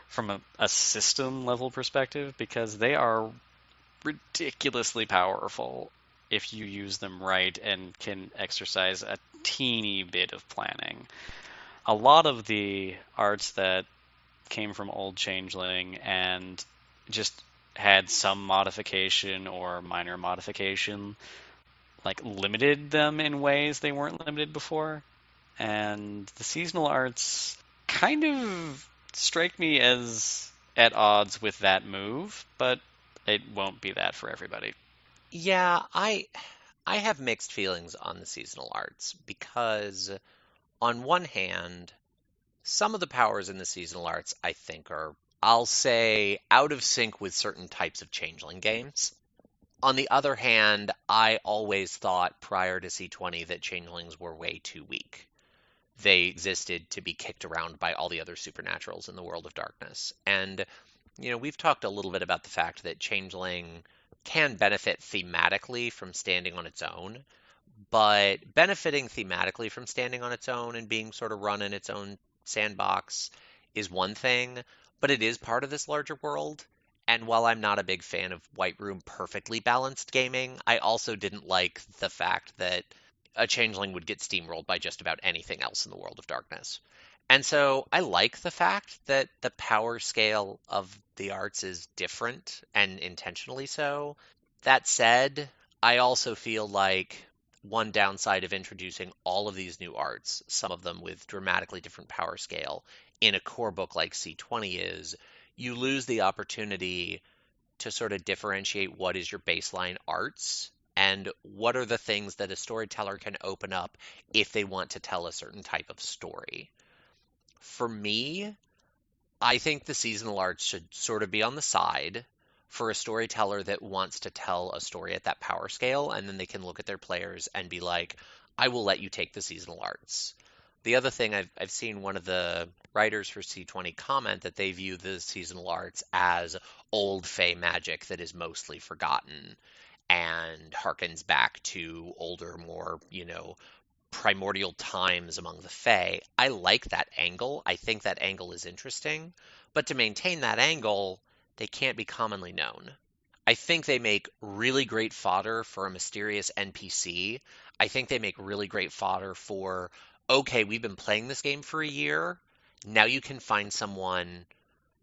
from a system level perspective, because they are ridiculously powerful if you use them right and can exercise a teeny bit of planning. A lot of the arts that came from old Changeling and just had some modification or minor modification, like, limited them in ways they weren't limited before. And the seasonal arts kind of strike me as at odds with that move, but it won't be that for everybody. Yeah, I have mixed feelings on the seasonal arts, because on one hand, some of the powers in the seasonal arts I think are, I'll say, out of sync with certain types of Changeling games. On the other hand, I always thought prior to C20 that Changelings were way too weak. They existed to be kicked around by all the other supernaturals in the world of darkness. And, we've talked a little bit about the fact that Changeling can benefit thematically from standing on its own, but benefiting thematically from standing on its own and being sort of run in its own sandbox is one thing, but it is part of this larger world. And while I'm not a big fan of White Room perfectly balanced gaming, I also didn't like the fact that a changeling would get steamrolled by just about anything else in the world of darkness. And so I like the fact that the power scale of the arts is different and intentionally so. That said, I also feel like one downside of introducing all of these new arts, some of them with dramatically different power scale, in a core book like C20 is you lose the opportunity to sort of differentiate what is your baseline arts and what are the things that a storyteller can open up if they want to tell a certain type of story. For me, I think the seasonal arts should sort of be on the side for a storyteller that wants to tell a story at that power scale, and then they can look at their players and be like, I will let you take the seasonal arts. The other thing I've seen one of the writers for C20 comment that they view the seasonal arts as old Fey magic that is mostly forgotten and harkens back to older, more, primordial times among the Fae. I like that angle. I think that angle is interesting. But to maintain that angle, they can't be commonly known. I think they make really great fodder for a mysterious NPC. I think they make really great fodder for, okay, we've been playing this game for a year. Now you can find someone,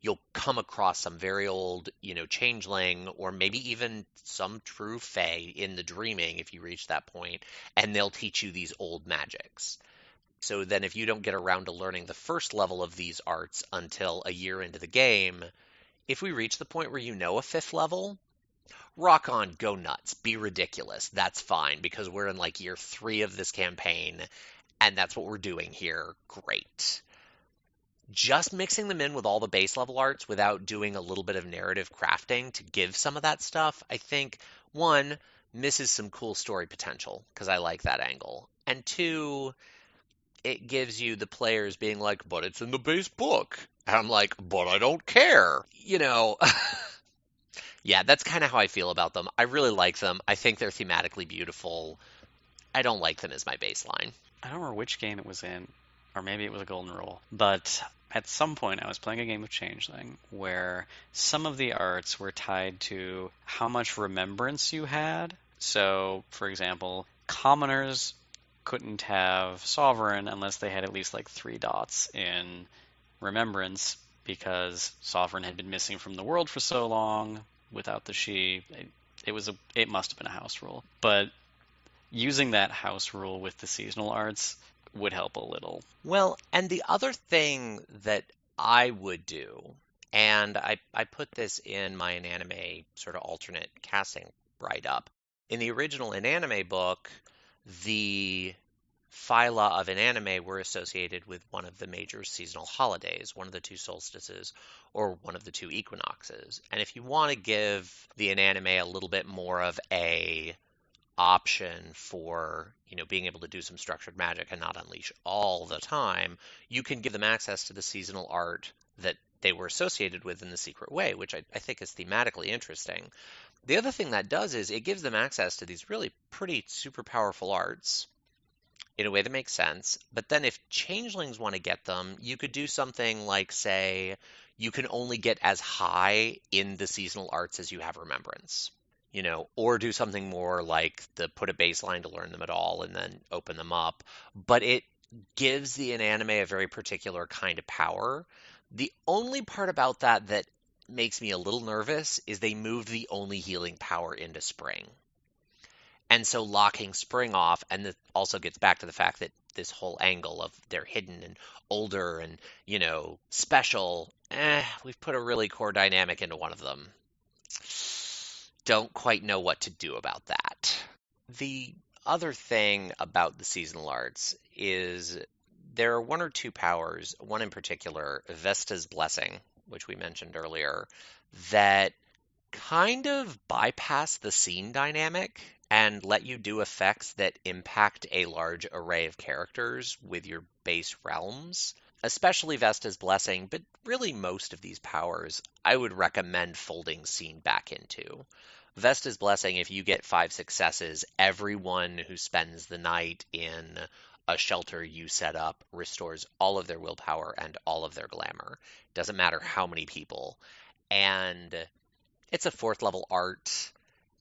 you'll come across some very old, changeling, or maybe even some true fae in the dreaming if you reach that point, and they'll teach you these old magics. So then if you don't get around to learning the first level of these arts until a year into the game, if we reach the point where you know a fifth level, rock on, go nuts, be ridiculous. That's fine because we're in like year 3 of this campaign and that's what we're doing here. Great. Just mixing them in with all the base level arts without doing a little bit of narrative crafting to give some of that stuff, I think, one, misses some cool story potential because I like that angle. And two, it gives you the players being like, but it's in the base book. And I'm like, but I don't care. Yeah, that's kind of how I feel about them. I really like them. I think they're thematically beautiful. I don't like them as my baseline. I don't remember which game it was in, or maybe it was a Golden Rule, but at some point I was playing a game of Changeling where some of the arts were tied to how much remembrance you had. So, for example, commoners couldn't have Sovereign unless they had at least like 3 dots in remembrance because Sovereign had been missing from the world for so long without the she. It must have been a house rule. But using that house rule with the seasonal arts would help a little. Well, and the other thing that I would do, and I put this in my Inanime sort of alternate casting write-up. In the original Inanime book, the phyla of Inanime were associated with one of the major seasonal holidays, one of the 2 solstices or one of the 2 equinoxes. And if you want to give the Inanime a little bit more of a option for being able to do some structured magic and not unleash all the time, you can give them access to the seasonal art that they were associated with in the secret way, which I think is thematically interesting. The other thing that does is it gives them access to these really pretty super powerful arts in a way that makes sense. But then if changelings want to get them, you could do something like, say, you can only get as high in the seasonal arts as you have remembrance. Or do something more like put a baseline to learn them at all and then open them up. But it gives the Inanime a very particular kind of power. The only part about that that makes me a little nervous is they moved the only healing power into Spring. And so locking Spring off, and this also gets back to the fact that this whole angle of they're hidden and older and, special, we've put a really core dynamic into one of them. Don't quite know what to do about that. The other thing about the seasonal arts is there are one or two powers, one in particular, Vesta's Blessing, which we mentioned earlier, that kind of bypass the scene dynamic and let you do effects that impact a large array of characters with your base realms. Especially Vesta's Blessing, but really most of these powers, I would recommend folding scene back into. Vesta's Blessing, if you get 5 successes, everyone who spends the night in a shelter you set up restores all of their willpower and all of their glamour. Doesn't matter how many people. And it's a 4th level art.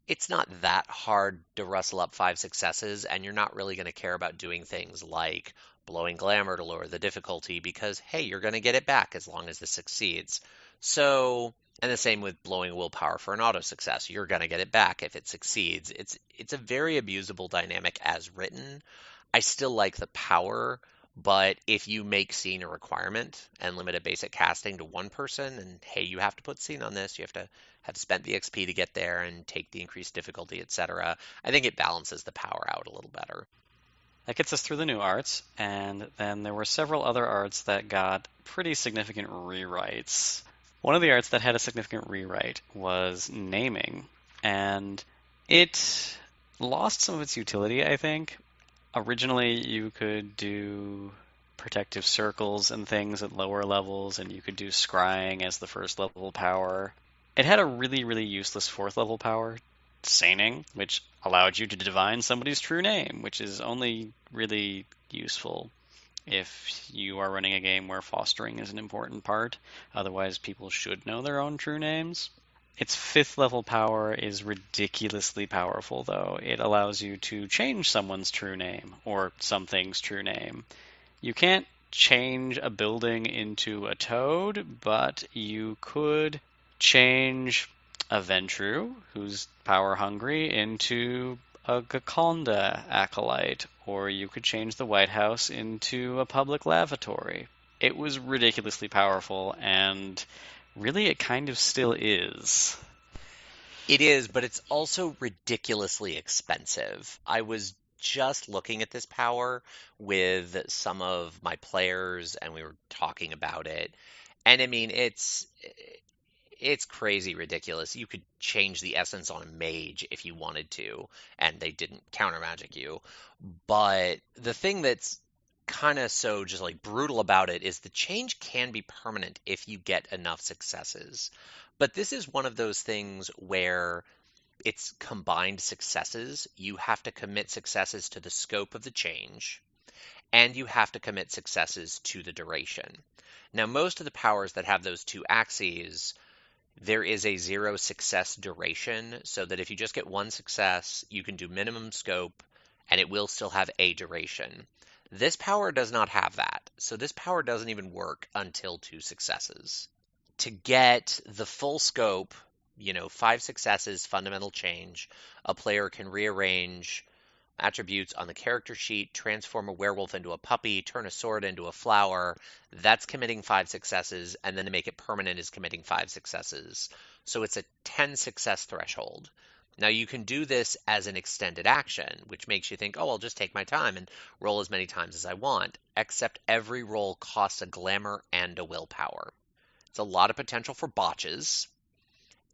It's not that hard to rustle up 5 successes, and you're not really going to care about doing things like blowing glamour to lower the difficulty because, hey, you're going to get it back as long as this succeeds. So, and the same with blowing willpower for an auto success. You're going to get it back if it succeeds. It's a very abusable dynamic as written. I still like the power, but if you make scene a requirement and limit a basic casting to one person, and hey, you have to put scene on this, you have to have spent the XP to get there and take the increased difficulty, etc., I think it balances the power out a little better. That gets us through the new arts, and then there were several other arts that got pretty significant rewrites. One of the arts that had a significant rewrite was naming, and it lost some of its utility, I think. Originally, you could do protective circles and things at lower levels, and you could do scrying as the first level power. It had a really, really useless 4th level power, Saining, which allowed you to divine somebody's true name, which is only really useful if you are running a game where fostering is an important part. Otherwise, people should know their own true names. Its 5th level power is ridiculously powerful, though. It allows you to change someone's true name, or something's true name. You can't change a building into a toad, but you could change a Ventru, who's power hungry, into a Gakonda acolyte, or you could change the White House into a public lavatory. It was ridiculously powerful, and really it kind of still is. It is, but it's also ridiculously expensive. I was just looking at this power with some of my players, and we were talking about it. And I mean, it's crazy ridiculous. You could change the essence on a mage if you wanted to, and they didn't counter magic you. But the thing that's kind of so just like brutal about it is the change can be permanent if you get enough successes. But this is one of those things where it's combined successes. You have to commit successes to the scope of the change, and you have to commit successes to the duration. Now, most of the powers that have those two axes, there is a 0 success duration, so that if you just get 1 success, you can do minimum scope, and it will still have a duration. This power does not have that, so this power doesn't even work until 2 successes. To get the full scope, 5 successes, fundamental change, a player can rearrange attributes on the character sheet, transform a werewolf into a puppy, turn a sword into a flower. That's committing 5 successes, and then to make it permanent is committing 5 successes. So it's a 10 success threshold. Now you can do this as an extended action, which makes you think, oh, I'll just take my time and roll as many times as I want, except every roll costs a glamour and a willpower. It's a lot of potential for botches.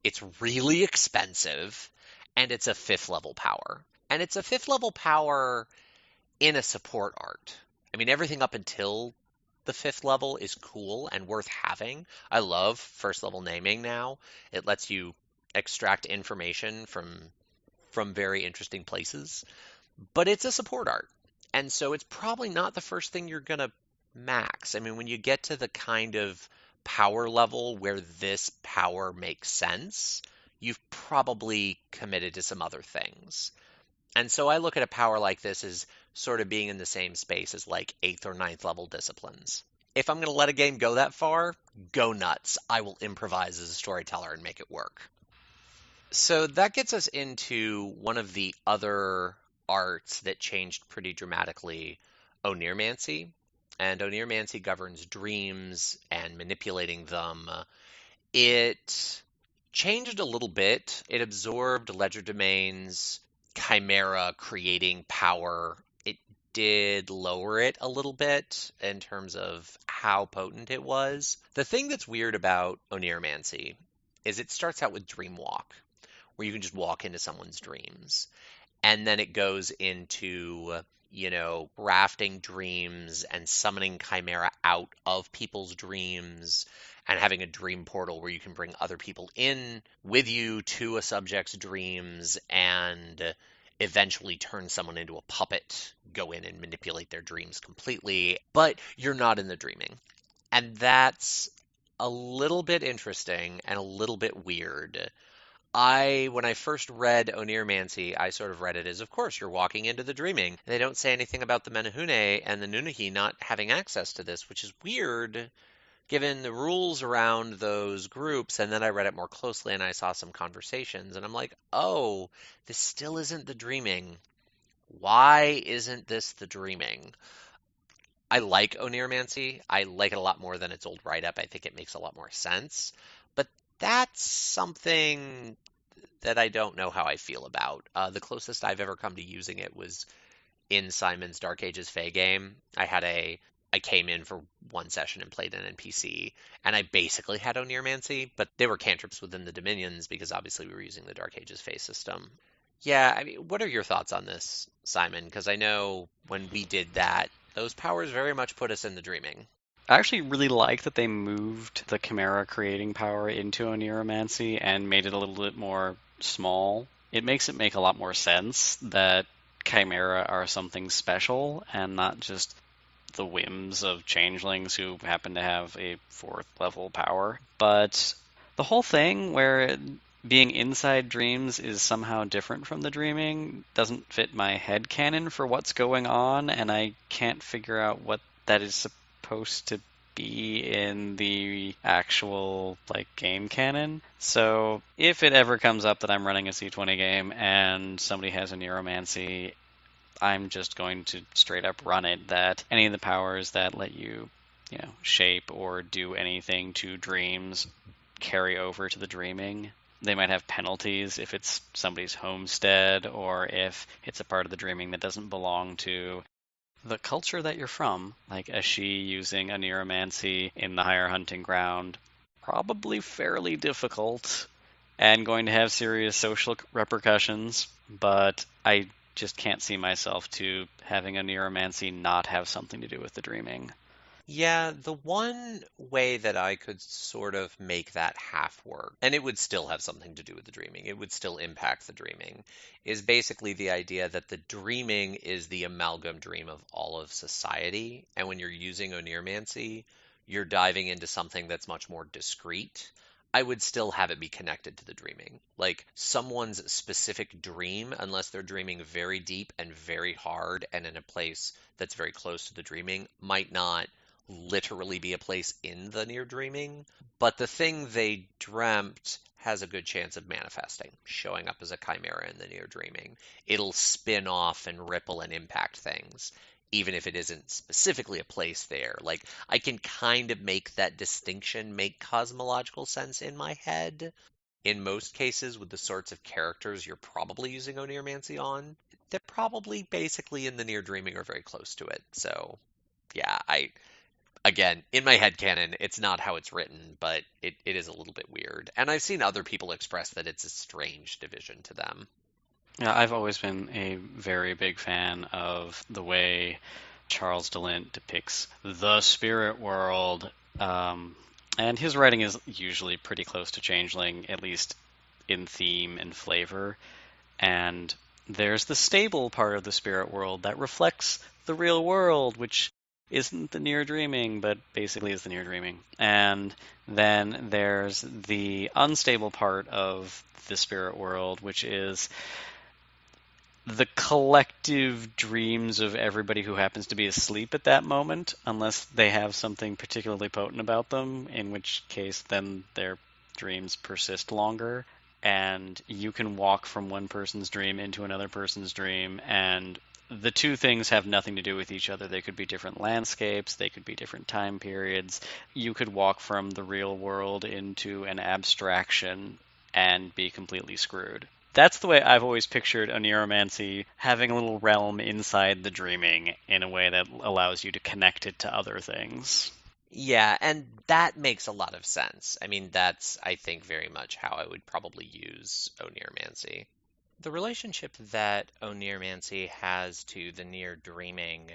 It's really expensive, and it's a 5th level power. And it's a 5th level power in a support art. I mean, everything up until the 5th level is cool and worth having. I love 1st level naming now. It lets you extract information from very interesting places. But it's a support art. And so it's probably not the first thing you're going to max. I mean, when you get to the kind of power level where this power makes sense, you've probably committed to some other things. And so I look at a power like this as sort of being in the same space as like 8th or 9th level disciplines. If I'm going to let a game go that far, go nuts. I will improvise as a storyteller and make it work. So that gets us into one of the other arts that changed pretty dramatically, Oneiromancy. And Oneiromancy governs dreams and manipulating them. It changed a little bit. It absorbed ledger domains, chimera creating power. It did lower it a little bit in terms of how potent it was. The thing that's weird about Oneiromancy is it starts out with Dreamwalk, where you can just walk into someone's dreams. And then it goes into, crafting dreams and summoning chimera out of people's dreams and having a dream portal where you can bring other people in with you to a subject's dreams and eventually turn someone into a puppet, go in and manipulate their dreams completely, but you're not in the dreaming. And that's a little bit interesting and a little bit weird. When I first read Oneiromancy, I sort of read it as, of course, you're walking into the dreaming. They don't say anything about the Menehune and the Nunahi not having access to this, which is weird given the rules around those groups. And then I read it more closely and I saw some conversations and I'm like, oh, this still isn't the dreaming. Why isn't this the dreaming? I like Oneiromancy. I like it a lot more than its old write-up. I think it makes a lot more sense. But that's something that I don't know how I feel about. The closest I've ever come to using it was in Simon's Dark Ages Fae game. I came in for one session and played an NPC, and I basically had Oneiromancy, but they were cantrips within the Dominions because obviously we were using the Dark Ages Fae system. Yeah, I mean, what are your thoughts on this, Simon? Because I know when we did that, those powers very much put us in the dreaming. I actually really like that they moved the Chimera creating power into Oneiromancy and made it a little bit more small. It makes it make a lot more sense that Chimera are something special and not just the whims of changelings who happen to have a 4th level power. But the whole thing where being inside dreams is somehow different from the dreaming doesn't fit my headcanon for what's going on, and I can't figure out what that is supposed to be in the actual game canon. So if it ever comes up that I'm running a C20 game and somebody has Oneiromancy, I'm just going to straight up run it, that any of the powers that let you, shape or do anything to dreams carry over to the dreaming. They might have penalties if it's somebody's homestead or if it's a part of the dreaming that doesn't belong to the culture that you're from, like a she using Oneiromancy in the higher hunting ground. Probably fairly difficult and going to have serious social repercussions, but I just can't see myself to having Oneiromancy not have something to do with the dreaming. Yeah, the one way that I could sort of make that half work, and it would still have something to do with the dreaming, it would still impact the dreaming, is basically the idea that the dreaming is the amalgam dream of all of society. And when you're using Oneiromancy, you're diving into something that's much more discrete. I would still have it be connected to the dreaming. Like someone's specific dream, unless they're dreaming very deep and very hard and in a place that's very close to the dreaming, might not literally be a place in the near dreaming. But the thing they dreamt has a good chance of manifesting, showing up as a chimera in the near dreaming. It'll spin off and ripple and impact things, even if it isn't specifically a place there. Like, I can kind of make that distinction make cosmological sense in my head. In most cases, with the sorts of characters you're probably using Oneiromancy on, they're probably basically in the near dreaming or very close to it. So, yeah, again, in my headcanon, it's not how it's written, but it is a little bit weird. And I've seen other people express that it's a strange division to them. Yeah, I've always been a very big fan of the way Charles de Lint depicts the spirit world, and his writing is usually pretty close to Changeling, at least in theme and flavor. And there's the stable part of the spirit world that reflects the real world, which isn't the near dreaming, but basically is the near dreaming. And then there's the unstable part of the spirit world, which is the collective dreams of everybody who happens to be asleep at that moment, unless they have something particularly potent about them, in which case then their dreams persist longer. And you can walk from one person's dream into another person's dream, and the two things have nothing to do with each other. They could be different landscapes, they could be different time periods. You could walk from the real world into an abstraction and be completely screwed. That's the way I've always pictured Oniromancy, having a little realm inside the dreaming in a way that allows you to connect it to other things. Yeah, and that makes a lot of sense. I mean, that's, I think, very much how I would probably use Oneiromancy. The relationship that Oneiromancy has to the near dreaming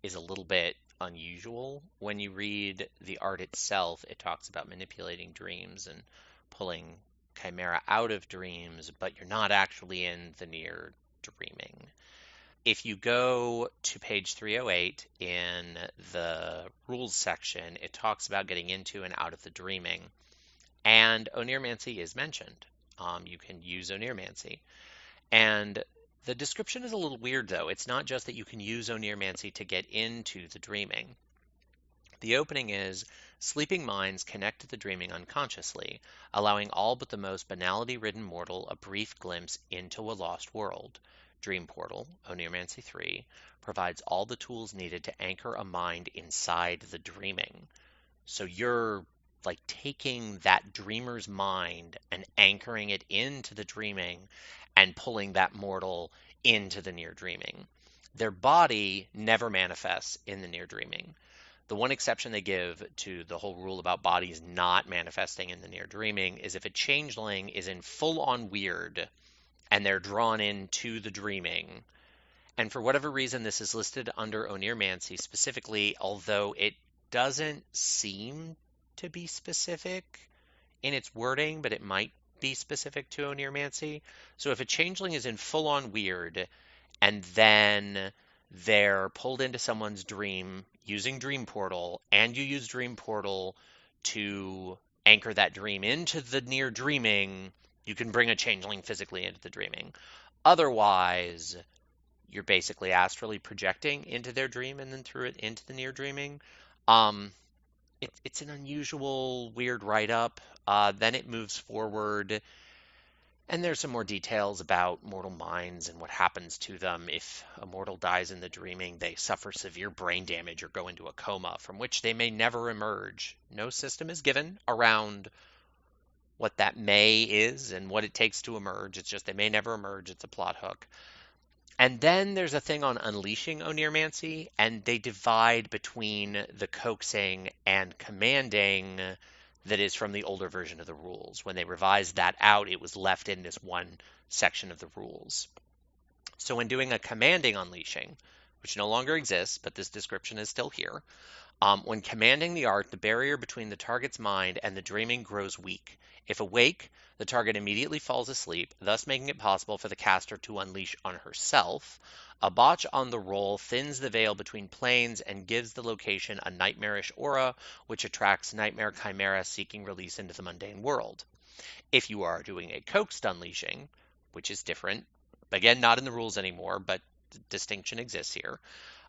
is a little bit unusual. When you read the art itself, it talks about manipulating dreams and pulling chimera out of dreams, but you're not actually in the near dreaming. If you go to page 308 in the rules section, it talks about getting into and out of the dreaming, and Oneiromancy is mentioned. You can use Oneiromancy. And the description is a little weird, though. It's not just that you can use Oneiromancy to get into the dreaming. The opening is, sleeping minds connect to the dreaming unconsciously, allowing all but the most banality-ridden mortal a brief glimpse into a lost world. Dream Portal, Oneiromancy 3, provides all the tools needed to anchor a mind inside the dreaming. So you're like taking that dreamer's mind and anchoring it into the dreaming and pulling that mortal into the near dreaming. Their body never manifests in the near dreaming. The one exception they give to the whole rule about bodies not manifesting in the near dreaming is if a changeling is in full-on Wyrd and they're drawn into the dreaming. And for whatever reason, this is listed under Oneiromancy specifically, although it doesn't seem to be specific in its wording, but it might be specific to Oneiromancy. So if a changeling is in full-on Wyrd and then they're pulled into someone's dream using Dream Portal, and you use Dream Portal to anchor that dream into the near dreaming, you can bring a changeling physically into the dreaming. Otherwise, you're basically astrally projecting into their dream and then through it into the near dreaming. It's an unusual, weird write-up. Then it moves forward, and there's some more details about mortal minds and what happens to them. If a mortal dies in the dreaming, they suffer severe brain damage or go into a coma from which they may never emerge. No system is given around what that may is and what it takes to emerge. It's just they may never emerge. It's a plot hook. And then there's a thing on unleashing Oneiromancy, and they divide between the coaxing and commanding that is from the older version of the rules. When they revised that out, it was left in this one section of the rules. So when doing a commanding unleashing, which no longer exists, but this description is still here, when commanding the art, the barrier between the target's mind and the dreaming grows weak. If awake, the target immediately falls asleep, thus making it possible for the caster to unleash on herself. A botch on the roll thins the veil between planes and gives the location a nightmarish aura, which attracts nightmare chimera seeking release into the mundane world. If you are doing a coaxed unleashing, which is different, again, not in the rules anymore, but the distinction exists here.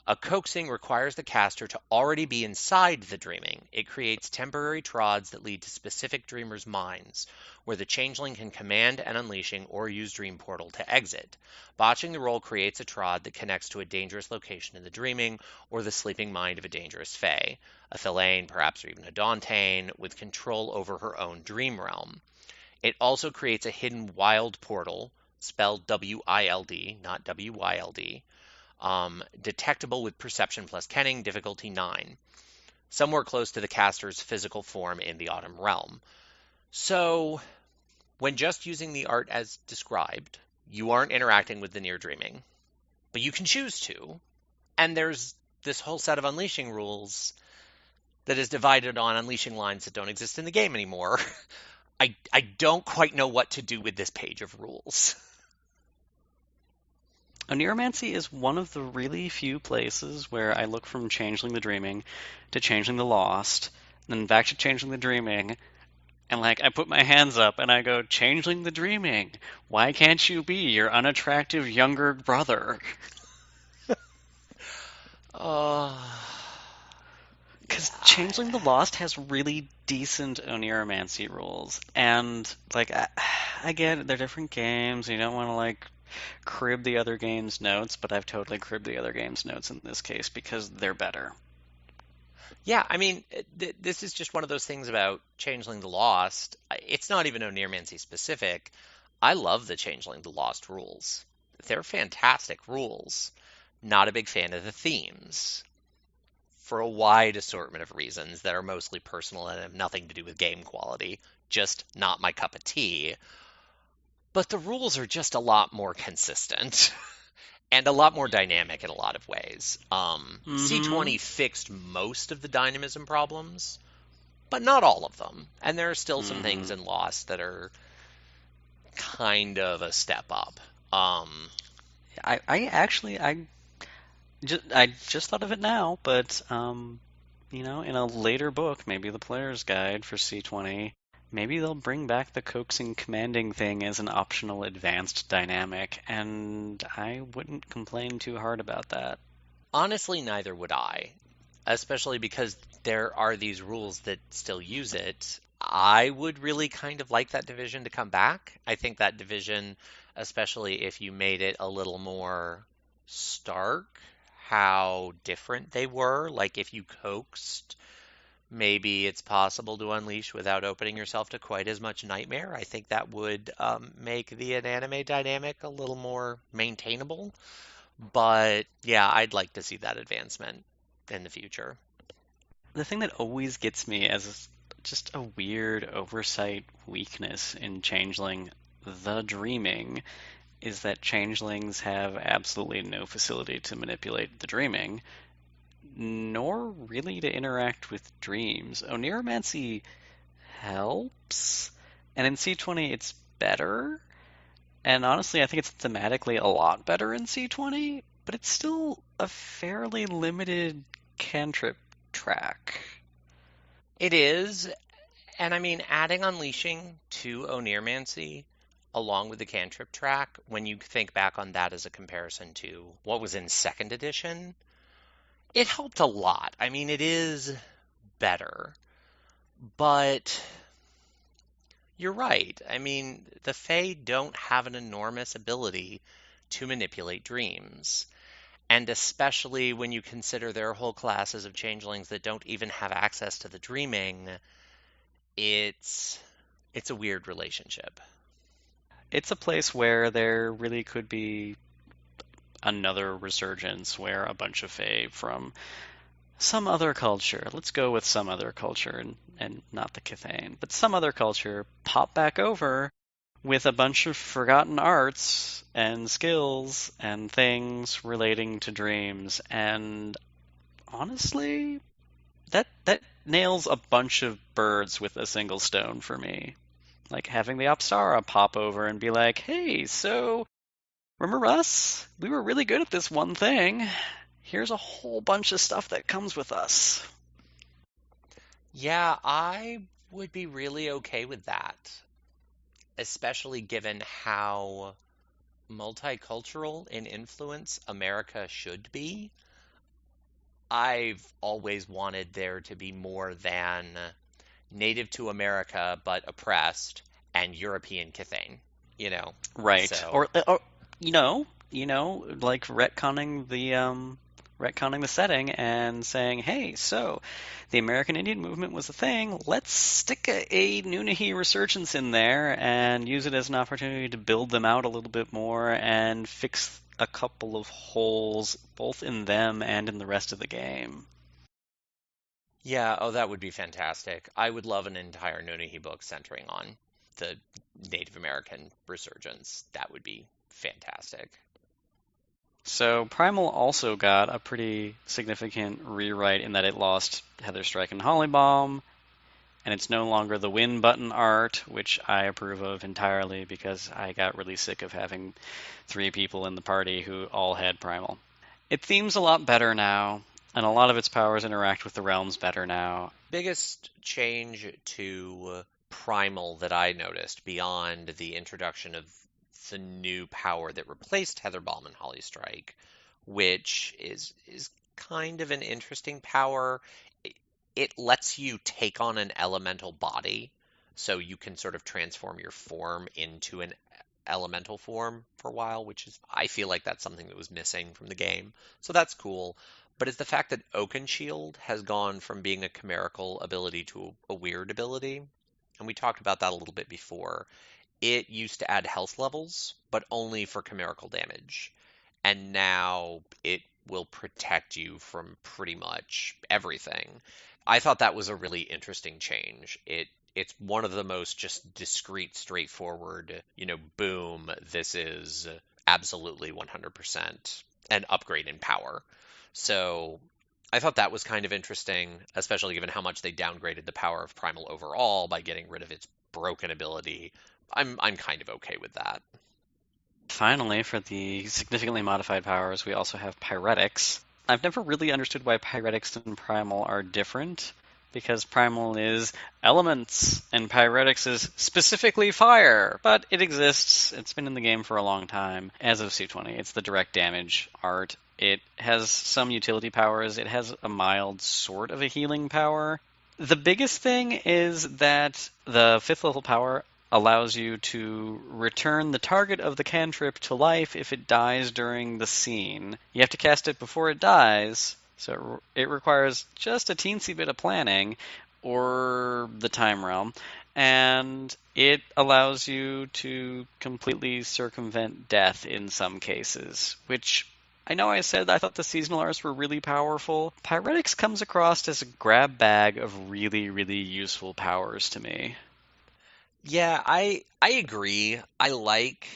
A coaxing requires the caster to already be inside the dreaming. It creates temporary trods that lead to specific dreamers' minds, where the changeling can command an unleashing or use Dream Portal to exit. Botching the roll creates a trod that connects to a dangerous location in the dreaming or the sleeping mind of a dangerous fae, a Thelaine, perhaps, or even a Dauntain, with control over her own dream realm. It also creates a hidden wild portal, spelled W-I-L-D, not W-Y-L-D, detectable with perception plus kenning, difficulty 9, somewhere close to the caster's physical form in the Autumn Realm. So, when just using the art as described, you aren't interacting with the near dreaming, but you can choose to, and there's this whole set of unleashing rules that is divided on unleashing lines that don't exist in the game anymore. I don't quite know what to do with this page of rules. Oneiromancy is one of the really few places where I look from Changeling the Dreaming to Changeling the Lost, then back to Changeling the Dreaming, and I put my hands up and I go, Changeling the Dreaming, why can't you be your unattractive younger brother? Because Changeling the Lost has really decent Oneiromancy rules, and I get it, they're different games, you don't want to crib the other game's notes, but I've totally cribbed the other game's notes in this case because they're better. Yeah, I mean, this is just one of those things about Changeling the Lost. It's not even Oneiromancy specific. I love the Changeling the Lost rules. They're fantastic rules. Not a big fan of the themes for a wide assortment of reasons that are mostly personal and have nothing to do with game quality. Just not my cup of tea. But the rules are just a lot more consistent and a lot more dynamic in a lot of ways. Mm-hmm. C20 fixed most of the dynamism problems, but not all of them. And there are still some things Mm-hmm. in Lost that are kind of a step up. Um, I just thought of it now, but in a later book, maybe the player's guide for C20, maybe they'll bring back the coaxing commanding thing as an optional advanced dynamic, and I wouldn't complain too hard about that. Honestly, neither would I, especially because there are these rules that still use it. I would really kind of like that division to come back. I think that division, especially if you made it a little more stark, how different they were. Like if you coaxed, maybe it's possible to unleash without opening yourself to quite as much nightmare. I think that would make the anime dynamic a little more maintainable. But yeah, I'd like to see that advancement in the future. The thing that always gets me as just a weird oversight weakness in Changeling, the dreaming, is that changelings have absolutely no facility to manipulate the dreaming, nor really to interact with dreams. Oneiromancy helps, and in C20 it's better, and honestly, I think it's thematically a lot better in C20, but it's still a fairly limited cantrip track. It is, and I mean, adding Unleashing to Oneiromancy along with the cantrip track, when you think back on that as a comparison to what was in second edition, it helped a lot. I mean, it is better, but you're right. I mean, the Fae don't have an enormous ability to manipulate dreams. And especially when you consider there are whole classes of changelings that don't even have access to the dreaming, it's it's a weird relationship. It's a place where there really could be another resurgence where a bunch of Fae from some other culture, let's go with some other culture and not the Cathane, but some other culture pop back over with a bunch of forgotten arts and skills and things relating to dreams. And honestly, that nails a bunch of birds with a single stone for me. Like having the Apsara pop over and be like, "Hey, so remember us? We were really good at this one thing. Here's a whole bunch of stuff that comes with us." Yeah, I would be really okay with that, especially given how multicultural in influence America should be. I've always wanted there to be more than native to America but oppressed and European Cathane, you know. Right. So, Or like retconning the setting and saying, "Hey, so the American Indian movement was a thing. Let's stick a Nunahi resurgence in there and use it as an opportunity to build them out a little bit more and fix a couple of holes both in them and in the rest of the game." yeah, oh, that would be fantastic. I would love an entire Nunahi book centering on the Native American resurgence. That would be fantastic. So Primal also got a pretty significant rewrite in that it lost Heather Strike and Hollybomb, and it's no longer the win button art, which I approve of entirely because I got really sick of having 3 people in the party who all had Primal. It themes a lot better now, and a lot of its powers interact with the realms better now. Biggest change to Primal that I noticed beyond the introduction of the new power that replaced Heatherbalm and Holly Strike, which is kind of an interesting power. It lets you take on an elemental body, so you can sort of transform your form into an elemental form for a while, which is I feel like that's something that was missing from the game. So that's cool. But it's the fact that Oakenshield has gone from being a chimerical ability to a Wyrd ability. And we talked about that a little bit before. it used to add health levels, but only for chimerical damage. And now it will protect you from pretty much everything. I thought that was a really interesting change. It's one of the most just discrete, straightforward, boom, this is absolutely 100% an upgrade in power. So I thought that was kind of interesting, especially given how much they downgraded the power of Primal overall by getting rid of its broken ability. I'm kind of okay with that. Finally, for the significantly modified powers, we also have Pyretics. I've never really understood why Pyretics and Primal are different, because Primal is elements, and Pyretics is specifically fire. But it exists. It's been in the game for a long time. As of C20, it's the direct damage art. It has some utility powers. It has a mild sort of a healing power. The biggest thing is that the 5th level power allows you to return the target of the cantrip to life if it dies during the scene. You have to cast it before it dies, so it requires just a teensy bit of planning, or the time realm, and it allows you to completely circumvent death in some cases, which I know I said I thought the seasonal arts were really powerful. Pyretics comes across as a grab bag of really, really useful powers to me. Yeah, I agree. I like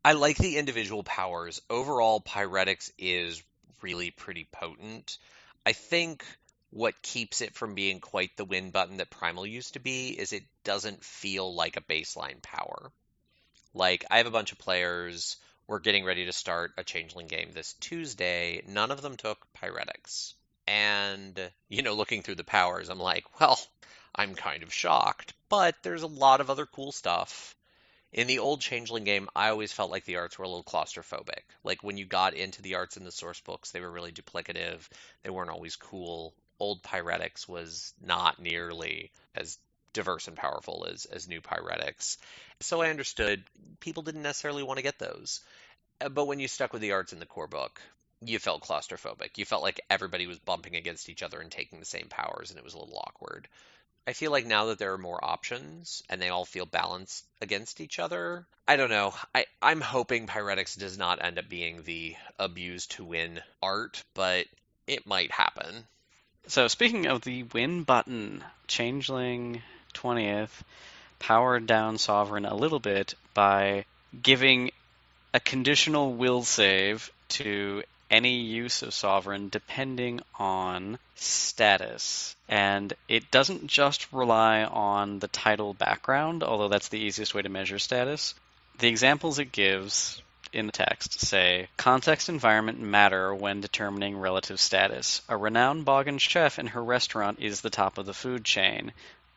the individual powers. Overall, Pyretics is really pretty potent. I think what keeps it from being quite the win button that Primal used to be is it doesn't feel like a baseline power. Like, I have a bunch of players. We're getting ready to start a Changeling game this Tuesday. None of them took Pyretics. And, looking through the powers, I'm like, well, I'm kind of shocked. But there's a lot of other cool stuff. In the old Changeling game, I always felt like the arts were a little claustrophobic. Like, when you got into the arts in the source books, they were really duplicative. They weren't always cool. Old Pyretics was not nearly as diverse and powerful as new Pyretics. So I understood people didn't necessarily want to get those. But when you stuck with the arts in the core book, you felt claustrophobic. You felt like everybody was bumping against each other and taking the same powers, and it was a little awkward. I feel like now that there are more options and they all feel balanced against each other, I don't know. I'm hoping Pyretics does not end up being the abuse to win art, but it might happen. So speaking of the win button, Changeling 20th powered down Sovereign a little bit by giving a conditional will save to any use of Sovereign depending on status. And it doesn't just rely on the title background, although that's the easiest way to measure status. The examples it gives in the text say, context environment matter when determining relative status. A renowned Bogan chef in her restaurant is the top of the food chain.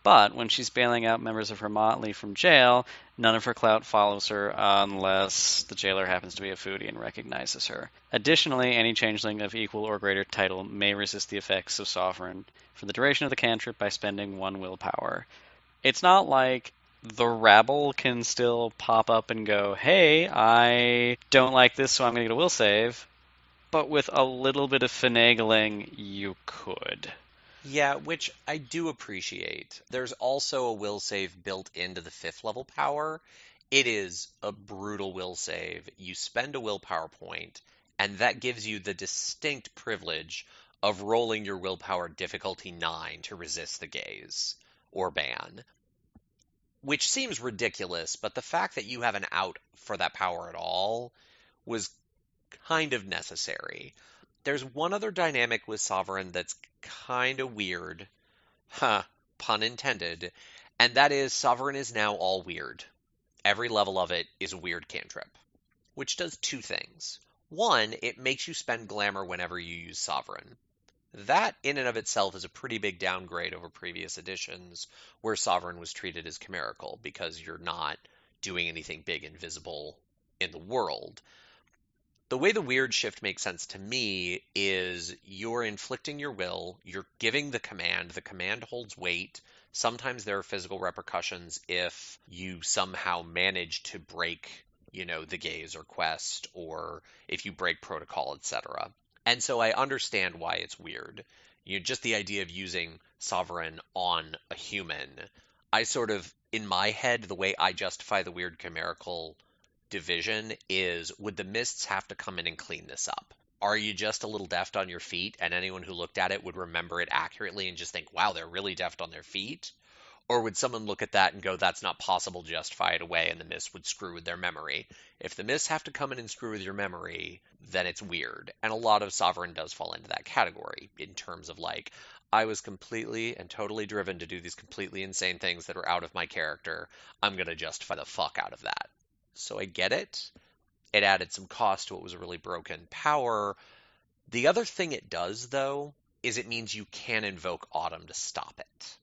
But when she's bailing out members of her motley from jail, none of her clout follows her unless the jailer happens to be a foodie and recognizes her. Additionally, any changeling of equal or greater title may resist the effects of Sovereign for the duration of the cantrip by spending 1 willpower. It's not like the rabble can still pop up and go, hey, I don't like this, so I'm going to get a will save. But with a little bit of finagling, you could. Yeah, which I do appreciate. There's also a will save built into the 5th level power. It is a brutal will save. You spend a willpower point, and that gives you the distinct privilege of rolling your willpower difficulty 9 to resist the gaze or ban, which seems ridiculous, but the fact that you have an out for that power at all was kind of necessary. There's one other dynamic with Sovereign that's kind of weird. Huh, pun intended. And that is Sovereign is now all weird. Every level of it is a weird cantrip, which does two things. One, it makes you spend glamour whenever you use Sovereign. That, in and of itself, is a pretty big downgrade over previous editions, where Sovereign was treated as chimerical, because you're not doing anything big and visible in the world. The way the weird shift makes sense to me is you're inflicting your will, you're giving the command holds weight. Sometimes there are physical repercussions if you somehow manage to break, the gaze or quest, or if you break protocol, etc. And so I understand why it's weird. Just the idea of using Sovereign on a human, I sort of, in my head, the way I justify the Wyrd Chimerical division is, would the Mists have to come in and clean this up? Are you just a little deft on your feet, and anyone who looked at it would remember it accurately and just think, wow, they're really deft on their feet? Or would someone look at that and go, that's not possible to justify it away, and the Mists would screw with their memory? If the Mists have to come in and screw with your memory, then it's weird. And a lot of Sovereign does fall into that category in terms of like, I was completely and totally driven to do these completely insane things that are out of my character. I'm going to justify the fuck out of that. So I get it. It added some cost to what was a really broken power. The other thing it does, though, is it means you can invoke Autumn to stop it.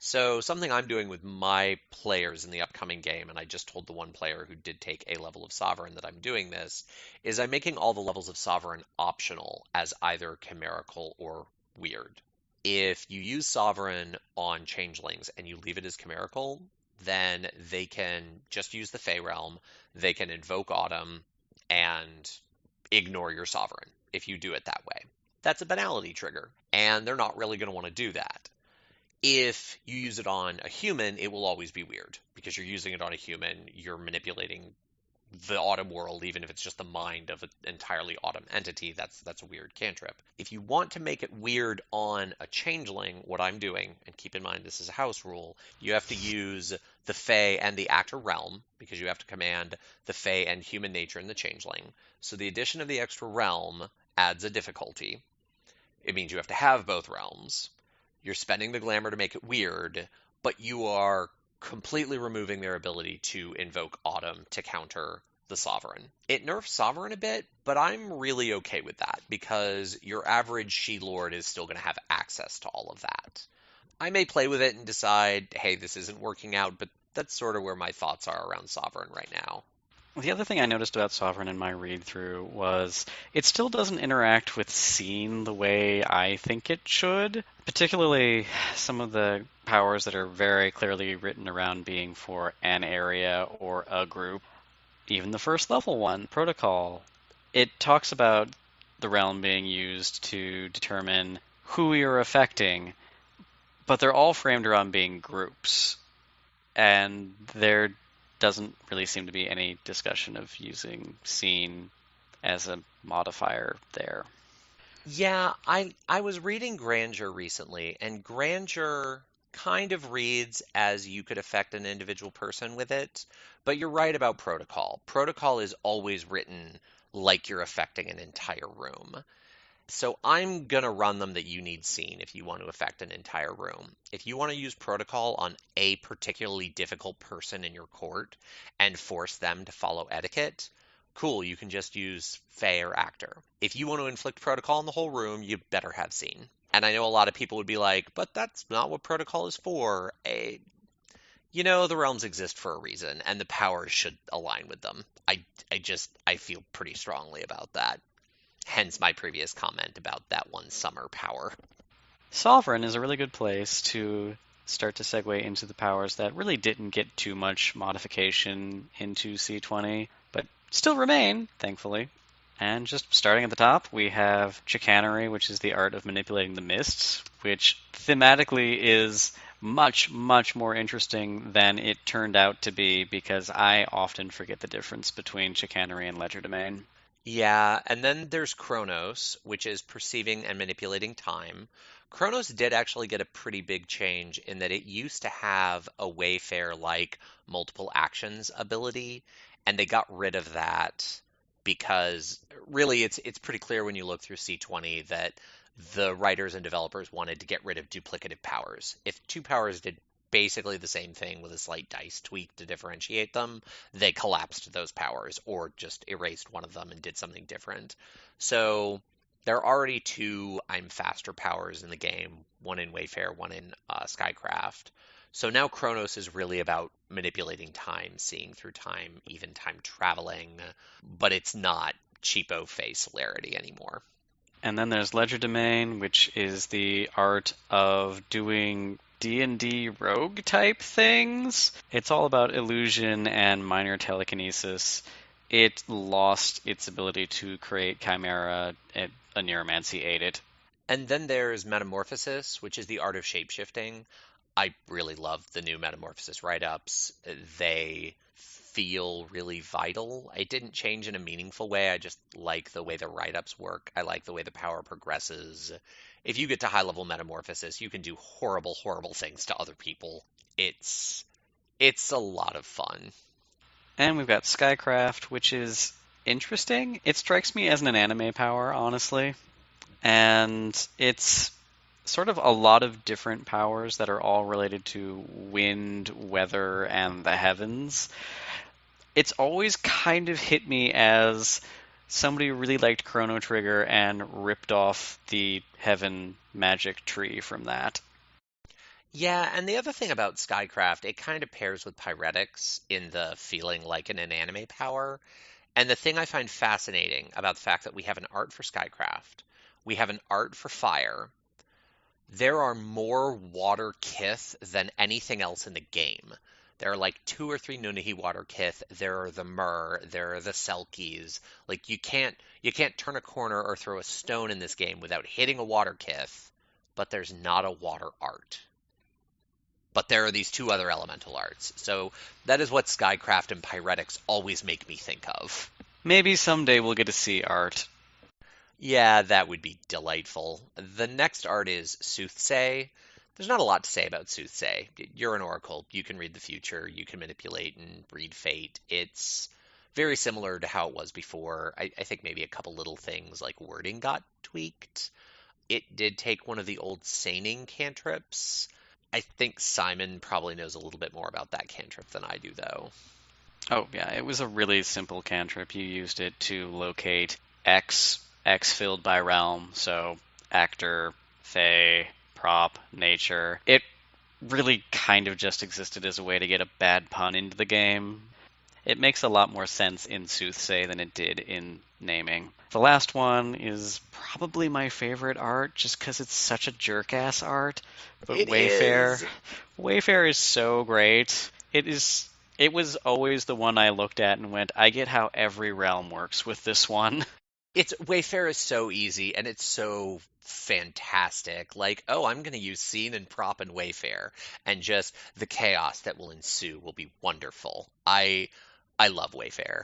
So something I'm doing with my players in the upcoming game, and I just told the one player who did take a level of Sovereign that I'm doing this, is I'm making all the levels of Sovereign optional as either Chimerical or Wyrd. If you use Sovereign on Changelings and you leave it as Chimerical, then they can just use the Fey Realm, they can invoke Autumn, and ignore your Sovereign if you do it that way. That's a banality trigger, and they're not really going to want to do that. If you use it on a human, it will always be weird, because you're using it on a human, you're manipulating the Autumn world, even if it's just the mind of an entirely Autumn entity. That's a weird cantrip. If you want to make it weird on a Changeling, what I'm doing, and keep in mind this is a house rule, you have to use the Fey and the Actor realm, because you have to command the Fey and human nature in the Changeling. So the addition of the extra realm adds a difficulty. It means you have to have both realms. You're spending the glamour to make it weird, but you are completely removing their ability to invoke Autumn to counter the Sovereign. It nerfs Sovereign a bit, but I'm really okay with that, because your average She-Lord is still going to have access to all of that. I may play with it and decide, hey, this isn't working out, but that's sort of where my thoughts are around Sovereign right now. The other thing I noticed about Sovereign in my read-through was it still doesn't interact with Scene the way I think it should, particularly some of the powers that are very clearly written around being for an area or a group. Even the first level one, Protocol, it talks about the realm being used to determine who you're affecting, but they're all framed around being groups. And there doesn't really seem to be any discussion of using Scene as a modifier there. Yeah, I was reading Grandeur recently, and Grandeur kind of reads as you could affect an individual person with it, but you're right about Protocol. Protocol is always written like you're affecting an entire room. So I'm going to run them that you need Scene if you want to affect an entire room. If you want to use Protocol on a particularly difficult person in your court and force them to follow etiquette, cool, you can just use Fey or Actor. If you want to inflict Protocol on the whole room, you better have Scene. And I know a lot of people would be like, but that's not what Protocol is for. The realms exist for a reason, and the powers should align with them. I feel pretty strongly about that. Hence my previous comment about that one summer power. Sovereign is a really good place to start to segue into the powers that really didn't get too much modification into C20, but still remain, thankfully. And just starting at the top, we have Chicanery, which is the art of manipulating the mists, which thematically is much, much more interesting than it turned out to be, because I often forget the difference between Chicanery and Legerdemain. Yeah, and then there's Chronos, which is perceiving and manipulating time. Chronos did actually get a pretty big change in that it used to have a Wayfair-like multiple actions ability, and they got rid of that because really it's pretty clear when you look through C20 that the writers and developers wanted to get rid of duplicative powers. If two powers did basically the same thing with a slight dice tweak to differentiate them, they collapsed those powers or just erased one of them and did something different. So there are already two I'm faster powers in the game, one in Wayfair, one in Skycraft. So now Chronos is really about manipulating time, seeing through time, even time traveling, but it's not cheapo Fey celerity anymore. And then there's Legerdemain, which is the art of doing D&D rogue type things. It's all about illusion and minor telekinesis. It lost its ability to create chimera. A neuromancy ate it. And then there's Metamorphosis, which is the art of shapeshifting. I really love the new Metamorphosis write-ups. They feel really vital. It didn't change in a meaningful way. I just like the way the write-ups work. I like the way the power progresses. If you get to high-level Metamorphosis, you can do horrible, horrible things to other people. It's it's a lot of fun. And we've got Skycraft, which is interesting. It strikes me as an anime power, honestly. And it's sort of a lot of different powers that are all related to wind, weather, and the heavens. It's always kind of hit me as somebody who really liked Chrono Trigger and ripped off the heaven magic tree from that. Yeah, and the other thing about Skycraft, it kind of pairs with Pyretics in the feeling like an anime power. And the thing I find fascinating about the fact that we have an art for Skycraft, we have an art for fire, there are more water kith than anything else in the game. There are like two or three Nunnehi water kith. There are the Myrrh. There are the Selkies. Like you can't turn a corner or throw a stone in this game without hitting a water kith. But there's not a water art. But there are these two other elemental arts. So that is what Skycraft and Pyretics always make me think of. Maybe someday we'll get to see art. Yeah, that would be delightful. The next art is Soothsay. There's not a lot to say about Soothsay. You're an oracle. You can read the future. You can manipulate and read fate. It's very similar to how it was before. I think maybe a couple little things like wording got tweaked. It did take one of the old Seining cantrips. I think Simon probably knows a little bit more about that cantrip than I do, though. Oh, yeah, it was a really simple cantrip. You used it to locate X filled by realm, so actor, fae, prop, nature. It really kind of just existed as a way to get a bad pun into the game. It makes a lot more sense in Soothsay than it did in naming. The last one is probably my favorite art, just because it's such a jerk-ass art. But It Wayfair, is. Wayfair is so great. It was always the one I looked at and went, I get how every realm works with this one. It's Wayfair is so easy and it's so fantastic. Like, oh, I'm going to use scene and prop and Wayfair, and just the chaos that will ensue will be wonderful. I love Wayfair.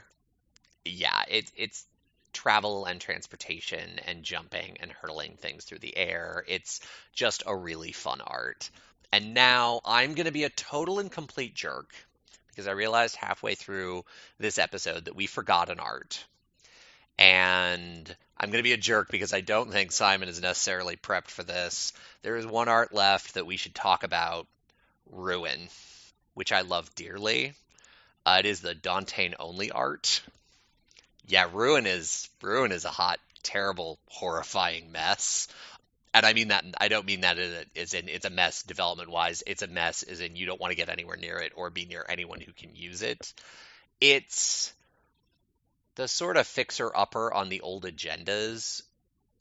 Yeah, it's travel and transportation and jumping and hurtling things through the air. It's just a really fun art. And now I'm going to be a total and complete jerk because I realized halfway through this episode that we forgot an art. And I'm going to be a jerk because I don't think Simon is necessarily prepped for this. There is one art left that we should talk about, Ruin, which I love dearly. It is the Dantean only art. Yeah, Ruin is a hot, terrible, horrifying mess. And I mean that I don't mean that as in it's a mess development wise. It's a mess as in you don't want to get anywhere near it or be near anyone who can use it. It's the sort of fixer-upper on the old agendas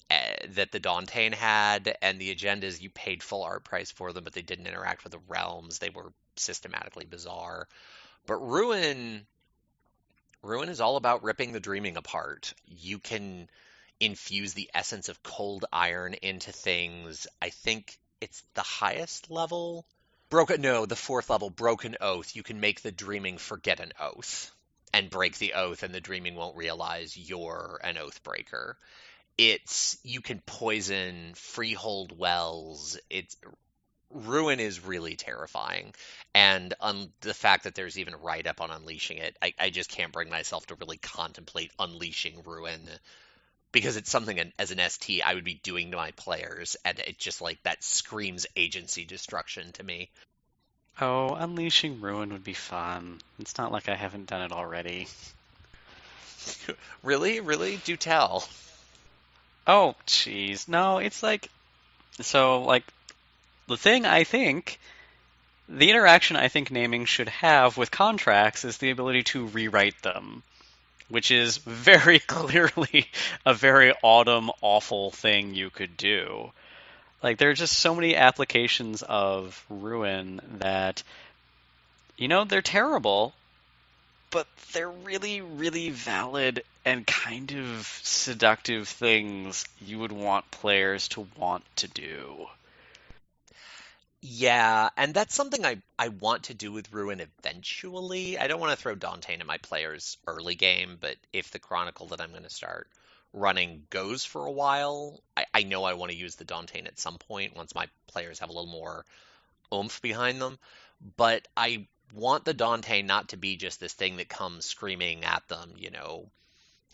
that the Dantean had, and the agendas you paid full art price for them, but they didn't interact with the realms. They were systematically bizarre. But Ruin is all about ripping the dreaming apart. You can infuse the essence of cold iron into things. I think it's the highest level. The fourth level, Broken Oath. You can make the dreaming forget an oath and break the oath, and the dreaming won't realize you're an oath breaker. You can poison freehold wells. Ruin is really terrifying, and the fact that there's even a write-up on unleashing it, I just can't bring myself to really contemplate unleashing Ruin because it's something as an ST I would be doing to my players, and it just like that screams agency destruction to me. Oh, Unleashing Ruin would be fun. It's not like I haven't done it already. Really, really, do tell. Oh, jeez. No, it's like. So, like, the thing I think. The interaction I think naming should have with contracts is the ability to rewrite them, which is very clearly a very autumn, awful thing you could do. Like, there are just so many applications of Ruin that, they're terrible, but they're really, really valid and kind of seductive things you would want players to want to do. Yeah, and that's something I want to do with Ruin eventually. I don't want to throw Dauntain in my players early game, but if the Chronicle that I'm going to start running goes for a while, I know I want to use the Dauntain at some point once my players have a little more oomph behind them. But I want the Dauntain not to be just this thing that comes screaming at them,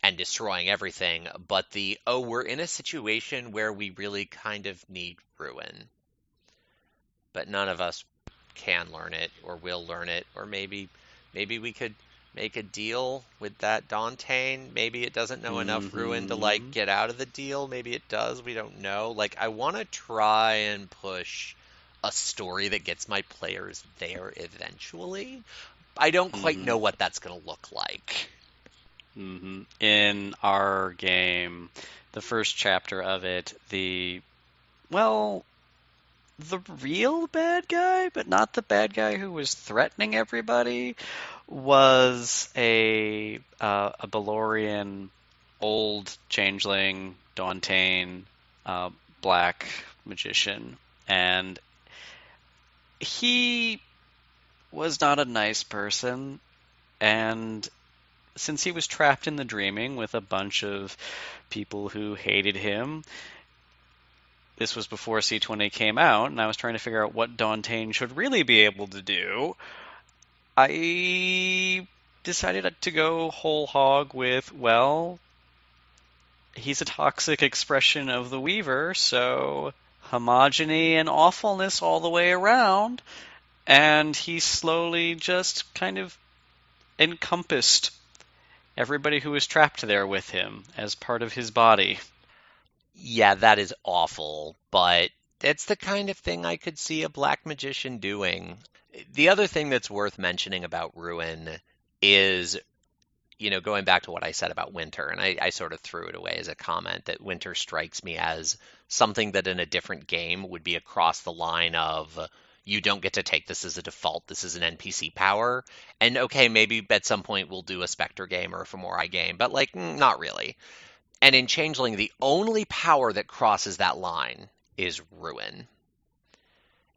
and destroying everything, but we're in a situation where we really kind of need Ruin, but none of us can learn it or will learn it, or maybe we could make a deal with that Dauntain. Maybe it doesn't know enough Ruin to Hmm. get out of the deal. Maybe it does. We don't know. I want to try and push a story that gets my players there eventually. I don't quite Hmm. know what that's going to look like. In our game, the first chapter of it, well, the real bad guy, but not the bad guy who was threatening everybody, was a Balorian old changeling, Dauntain, black magician, and he was not a nice person. And since he was trapped in the dreaming with a bunch of people who hated him, this was before C20 came out, and I was trying to figure out what Dauntain should really be able to do. I decided to go whole hog with, well, he's a toxic expression of the Weaver, so homogeny and awfulness all the way around, and he slowly just kind of encompassed everybody who was trapped there with him as part of his body. Yeah, that is awful, but it's the kind of thing I could see a black magician doing. The other thing that's worth mentioning about Ruin is, going back to what I said about Winter, and I sort of threw it away as a comment that Winter strikes me as something that in a different game would be across the line of you don't get to take this as a default, this is an NPC power. And okay, maybe at some point we'll do a Spectre game or a Fomori game, but not really. And in Changeling, the only power that crosses that line is Ruin.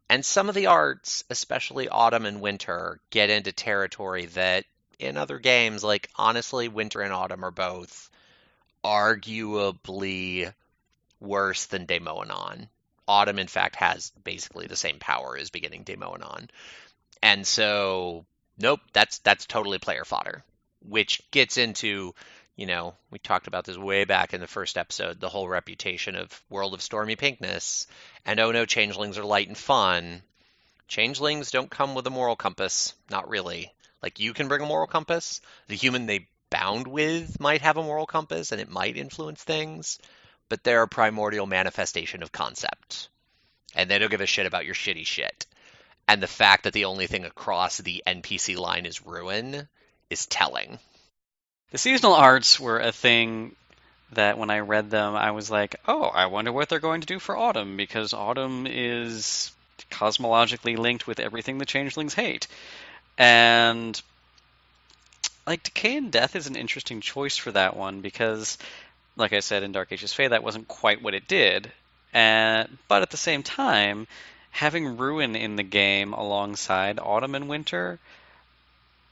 And some of the arts, especially Autumn and Winter, get into territory that in other games, honestly, Winter and Autumn are both arguably worse than Daemonon. Autumn, in fact, has basically the same power as beginning Daemonon. And so, nope, that's totally player fodder, which gets into, we talked about this way back in the first episode, the whole reputation of World of Stormy Pinkness, and oh no, changelings are light and fun. Changelings don't come with a moral compass, not really. You can bring a moral compass. The human they bound with might have a moral compass, and it might influence things, but they're a primordial manifestation of concept, and they don't give a shit about your shitty shit. And the fact that the only thing across the NPC line is Ruin is telling. The seasonal arts were a thing that when I read them, I was like, oh, I wonder what they're going to do for Autumn, because Autumn is cosmologically linked with everything the changelings hate. And Decay and Death is an interesting choice for that one because, like I said in Dark Ages Fae, that wasn't quite what it did. But at the same time, having Ruin in the game alongside Autumn and Winter,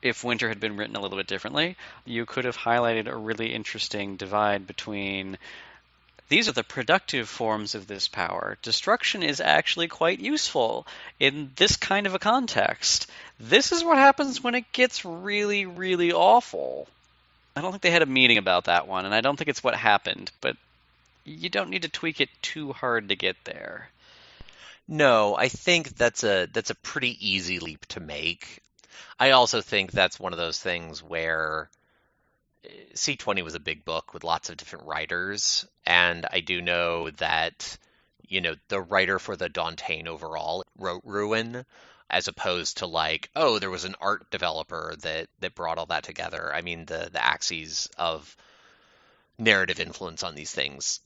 if Winter had been written a little bit differently, you could have highlighted a really interesting divide between these are the productive forms of this power. Destruction is actually quite useful in this kind of a context. This is what happens when it gets really, really awful. I don't think they had a meeting about that one, and I don't think it's what happened, but you don't need to tweak it too hard to get there. No, I think that's a pretty easy leap to make. I also think that's one of those things where C20 was a big book with lots of different writers, and I do know that the writer for the Dauntain overall wrote Ruin, as opposed to oh, there was an art developer that brought all that together. I mean, the axes of narrative influence on these things,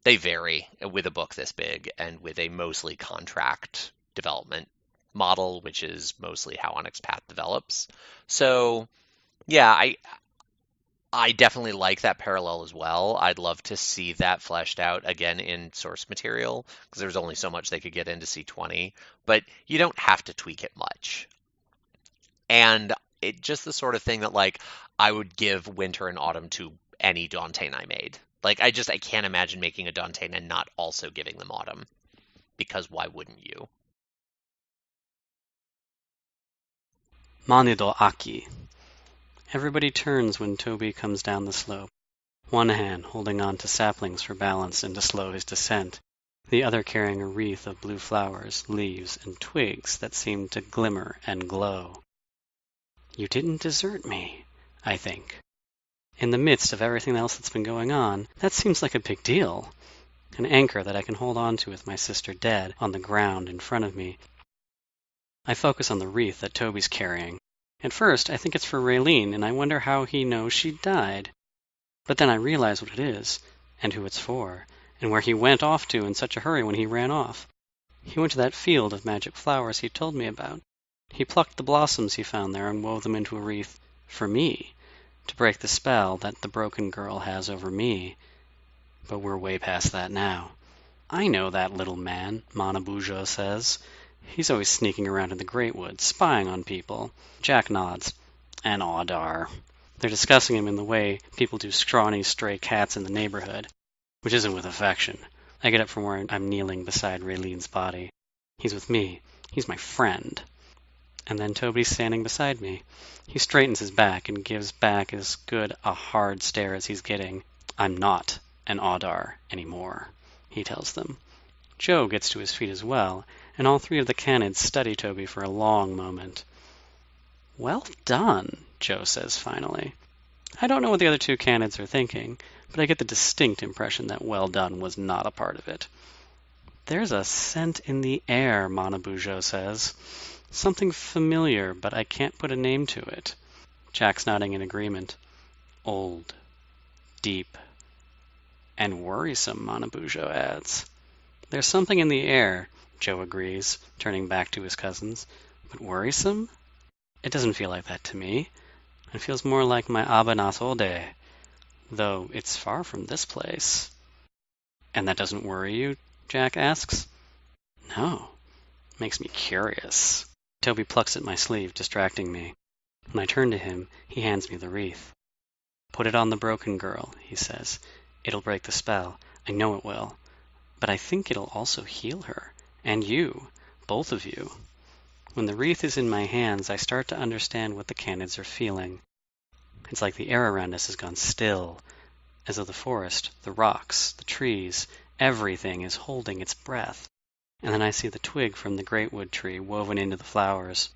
they vary with a book this big and with a mostly contract development model, which is mostly how Onyx Path develops. So, yeah, I definitely like that parallel as well. I'd love to see that fleshed out again in source material, because there's only so much they could get into C20, but you don't have to tweak it much. And it just the sort of thing that like I would give winter and autumn to any Dantean I made. Like I can't imagine making a Dantean and not also giving them autumn, because why wouldn't you? Manido Aki. Everybody turns when Toby comes down the slope, one hand holding on to saplings for balance and to slow his descent, the other carrying a wreath of blue flowers, leaves, and twigs that seem to glimmer and glow. You didn't desert me, I think. In the midst of everything else that's been going on, that seems like a big deal. An anchor that I can hold on to with my sister dead on the ground in front of me. I focus on the wreath that Toby's carrying. At first, I think it's for Raylene, and I wonder how he knows she died. But then I realize what it is, and who it's for, and where he went off to in such a hurry when he ran off. He went to that field of magic flowers he told me about. He plucked the blossoms he found there and wove them into a wreath for me, to break the spell that the broken girl has over me. But we're way past that now. I know that little man, Manabujo says. He's always sneaking around in the Great Woods, spying on people. Jack nods. An Audar. They're discussing him in the way people do scrawny stray cats in the neighborhood, which isn't with affection. I get up from where I'm kneeling beside Raylene's body. He's with me. He's my friend. And then Toby's standing beside me. He straightens his back and gives back as good a hard stare as he's getting. I'm not an Audar anymore, he tells them. Joe gets to his feet as well, and all three of the Canids study Toby for a long moment. Well done, Joe says finally. I don't know what the other two Canids are thinking, but I get the distinct impression that well done was not a part of it. There's a scent in the air, Manabujo says. Something familiar, but I can't put a name to it. Jack's nodding in agreement. Old, deep, and worrisome, Manabujo adds. There's something in the air, Joe agrees, turning back to his cousins. But worrisome? It doesn't feel like that to me. It feels more like my Abanas Ode, though it's far from this place. And that doesn't worry you? Jack asks. No. Makes me curious. Toby plucks at my sleeve, distracting me. When I turn to him, he hands me the wreath. Put it on the broken girl, he says. It'll break the spell. I know it will. But I think it'll also heal her. And you. Both of you. When the wreath is in my hands, I start to understand what the Canids are feeling. It's like the air around us has gone still, as though the forest, the rocks, the trees, everything is holding its breath. And then I see the twig from the greatwood tree woven into the flowers.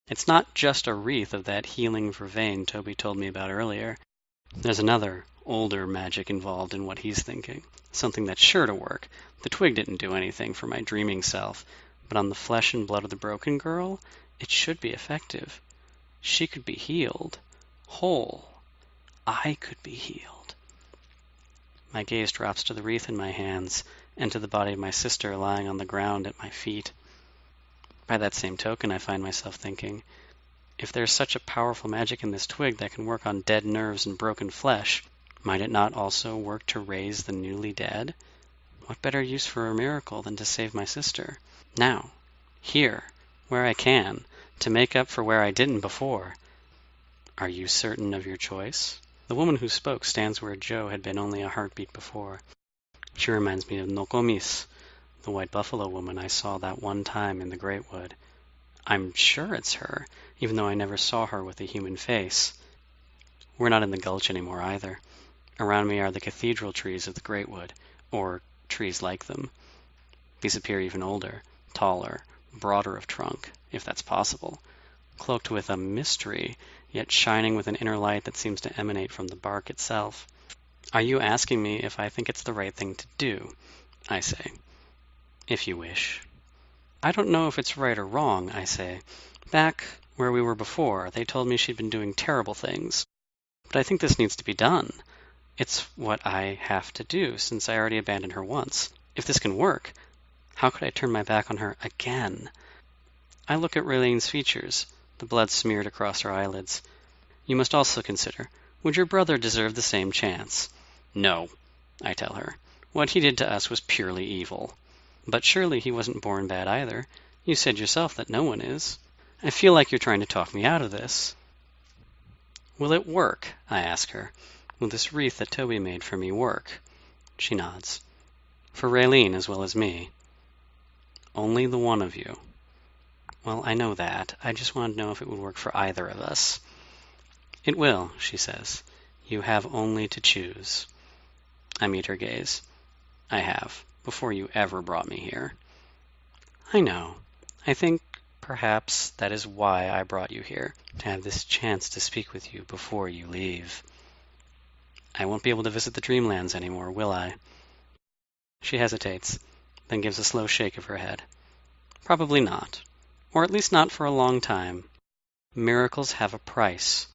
It's not just a wreath of that healing vervain Toby told me about earlier. There's another, older magic involved in what he's thinking. Something that's sure to work. The twig didn't do anything for my dreaming self, but on the flesh and blood of the broken girl, it should be effective. She could be healed. Whole. I could be healed. My gaze drops to the wreath in my hands, and to the body of my sister lying on the ground at my feet. By that same token, I find myself thinking, if there's such a powerful magic in this twig that can work on dead nerves and broken flesh, might it not also work to raise the newly dead? What better use for a miracle than to save my sister? Now, here, where I can, to make up for where I didn't before. Are you certain of your choice? The woman who spoke stands where Joe had been only a heartbeat before. She reminds me of Nokomis, the white buffalo woman I saw that one time in the Greatwood. I'm sure it's her, even though I never saw her with a human face. We're not in the gulch anymore either. Around me are the cathedral trees of the Greatwood, or trees like them. These appear even older, taller, broader of trunk, if that's possible, cloaked with a mystery, yet shining with an inner light that seems to emanate from the bark itself. Are you asking me if I think it's the right thing to do? I say. If you wish. I don't know if it's right or wrong, I say. Back where we were before, they told me she'd been doing terrible things. But I think this needs to be done. It's what I have to do, since I already abandoned her once. If this can work, how could I turn my back on her again? I look at Raylene's features, the blood smeared across her eyelids. You must also consider, Would your brother deserve the same chance? No, I tell her. What he did to us was purely evil. But surely he wasn't born bad either. You said yourself that no one is. I feel like you're trying to talk me out of this. Will it work? I ask her. Will this wreath that Toby made for me work? She nods. For Raylene as well as me. Only the one of you. Well, I know that. I just wanted to know if it would work for either of us. It will, she says. You have only to choose. I meet her gaze. I have, before you ever brought me here. I know. I think perhaps that is why I brought you here, to have this chance to speak with you before you leave. I won't be able to visit the Dreamlands anymore, will I? She hesitates, then gives a slow shake of her head. Probably not. Or at least not for a long time. Miracles have a price,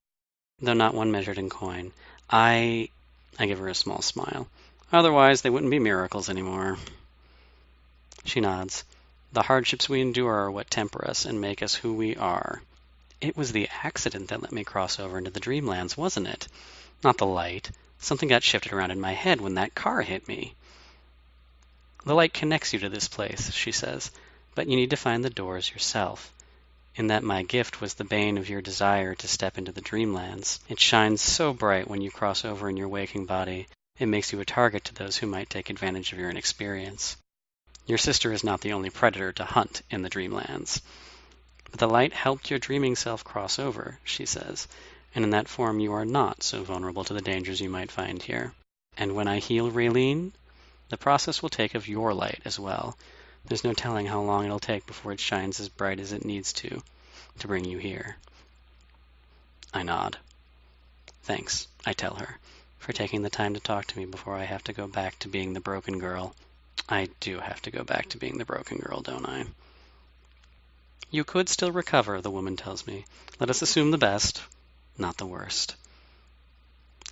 though not one measured in coin. I give her a small smile. Otherwise, they wouldn't be miracles anymore. She nods. The hardships we endure are what temper us and make us who we are. It was the accident that let me cross over into the Dreamlands, wasn't it? Not the light. Something got shifted around in my head when that car hit me. The light connects you to this place, she says, but you need to find the doors yourself. In that my gift was the bane of your desire to step into the Dreamlands. It shines so bright when you cross over in your waking body, it makes you a target to those who might take advantage of your inexperience. Your sister is not the only predator to hunt in the Dreamlands. But the light helped your dreaming self cross over, she says, and in that form you are not so vulnerable to the dangers you might find here. And when I heal Raylene, the process will take of your light as well. There's no telling how long it'll take before it shines as bright as it needs to bring you here. I nod. Thanks, I tell her, for taking the time to talk to me before I have to go back to being the broken girl. I do have to go back to being the broken girl, don't I? You could still recover, the woman tells me. Let us assume the best, not the worst.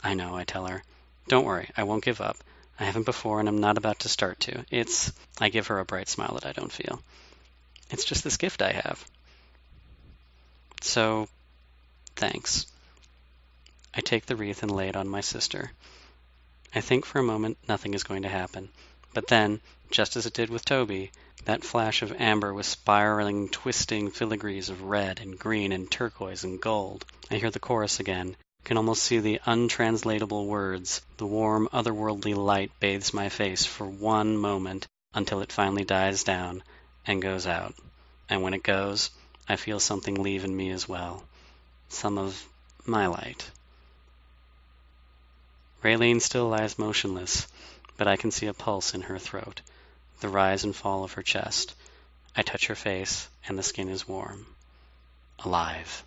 I know, I tell her. Don't worry, I won't give up. I haven't before, and I'm not about to start to. I give her a bright smile that I don't feel. It's just this gift I have. So, thanks. I take the wreath and lay it on my sister. I think for a moment nothing is going to happen. But then, just as it did with Toby, that flash of amber with spiraling, twisting filigrees of red and green and turquoise and gold. I hear the chorus again. Can almost see the untranslatable words. The warm, otherworldly light bathes my face for one moment until it finally dies down and goes out. And when it goes, I feel something leave in me as well. Some of my light. Raylene still lies motionless, but I can see a pulse in her throat, the rise and fall of her chest. I touch her face, and the skin is warm. Alive.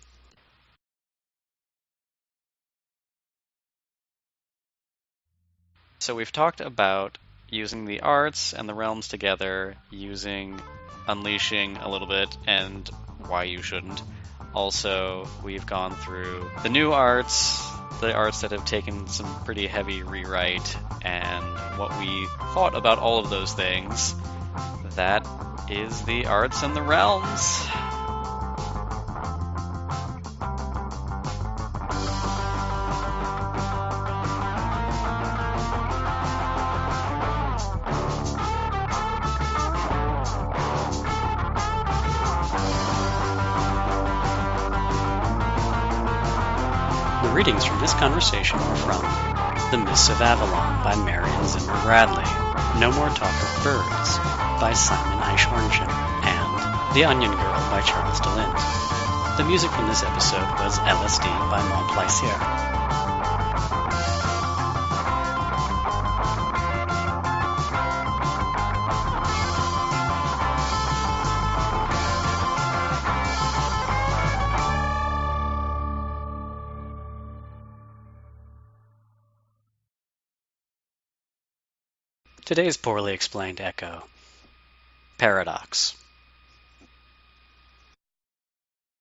So we've talked about using the arts and the realms together, using unleashing a little bit, and why you shouldn't. Also, we've gone through the new arts, the arts that have taken some pretty heavy rewrite, and what we thought about all of those things. That is the arts and the realms. The readings from this conversation were from The Mists of Avalon by Marion Zimmer Bradly, No More Talk of Birds by Simon Eichhörnchen, and The Onion Girl by Charles de Lint. The music from this episode was LSD by Mon Plaisir. Today's poorly explained echo. Paradox.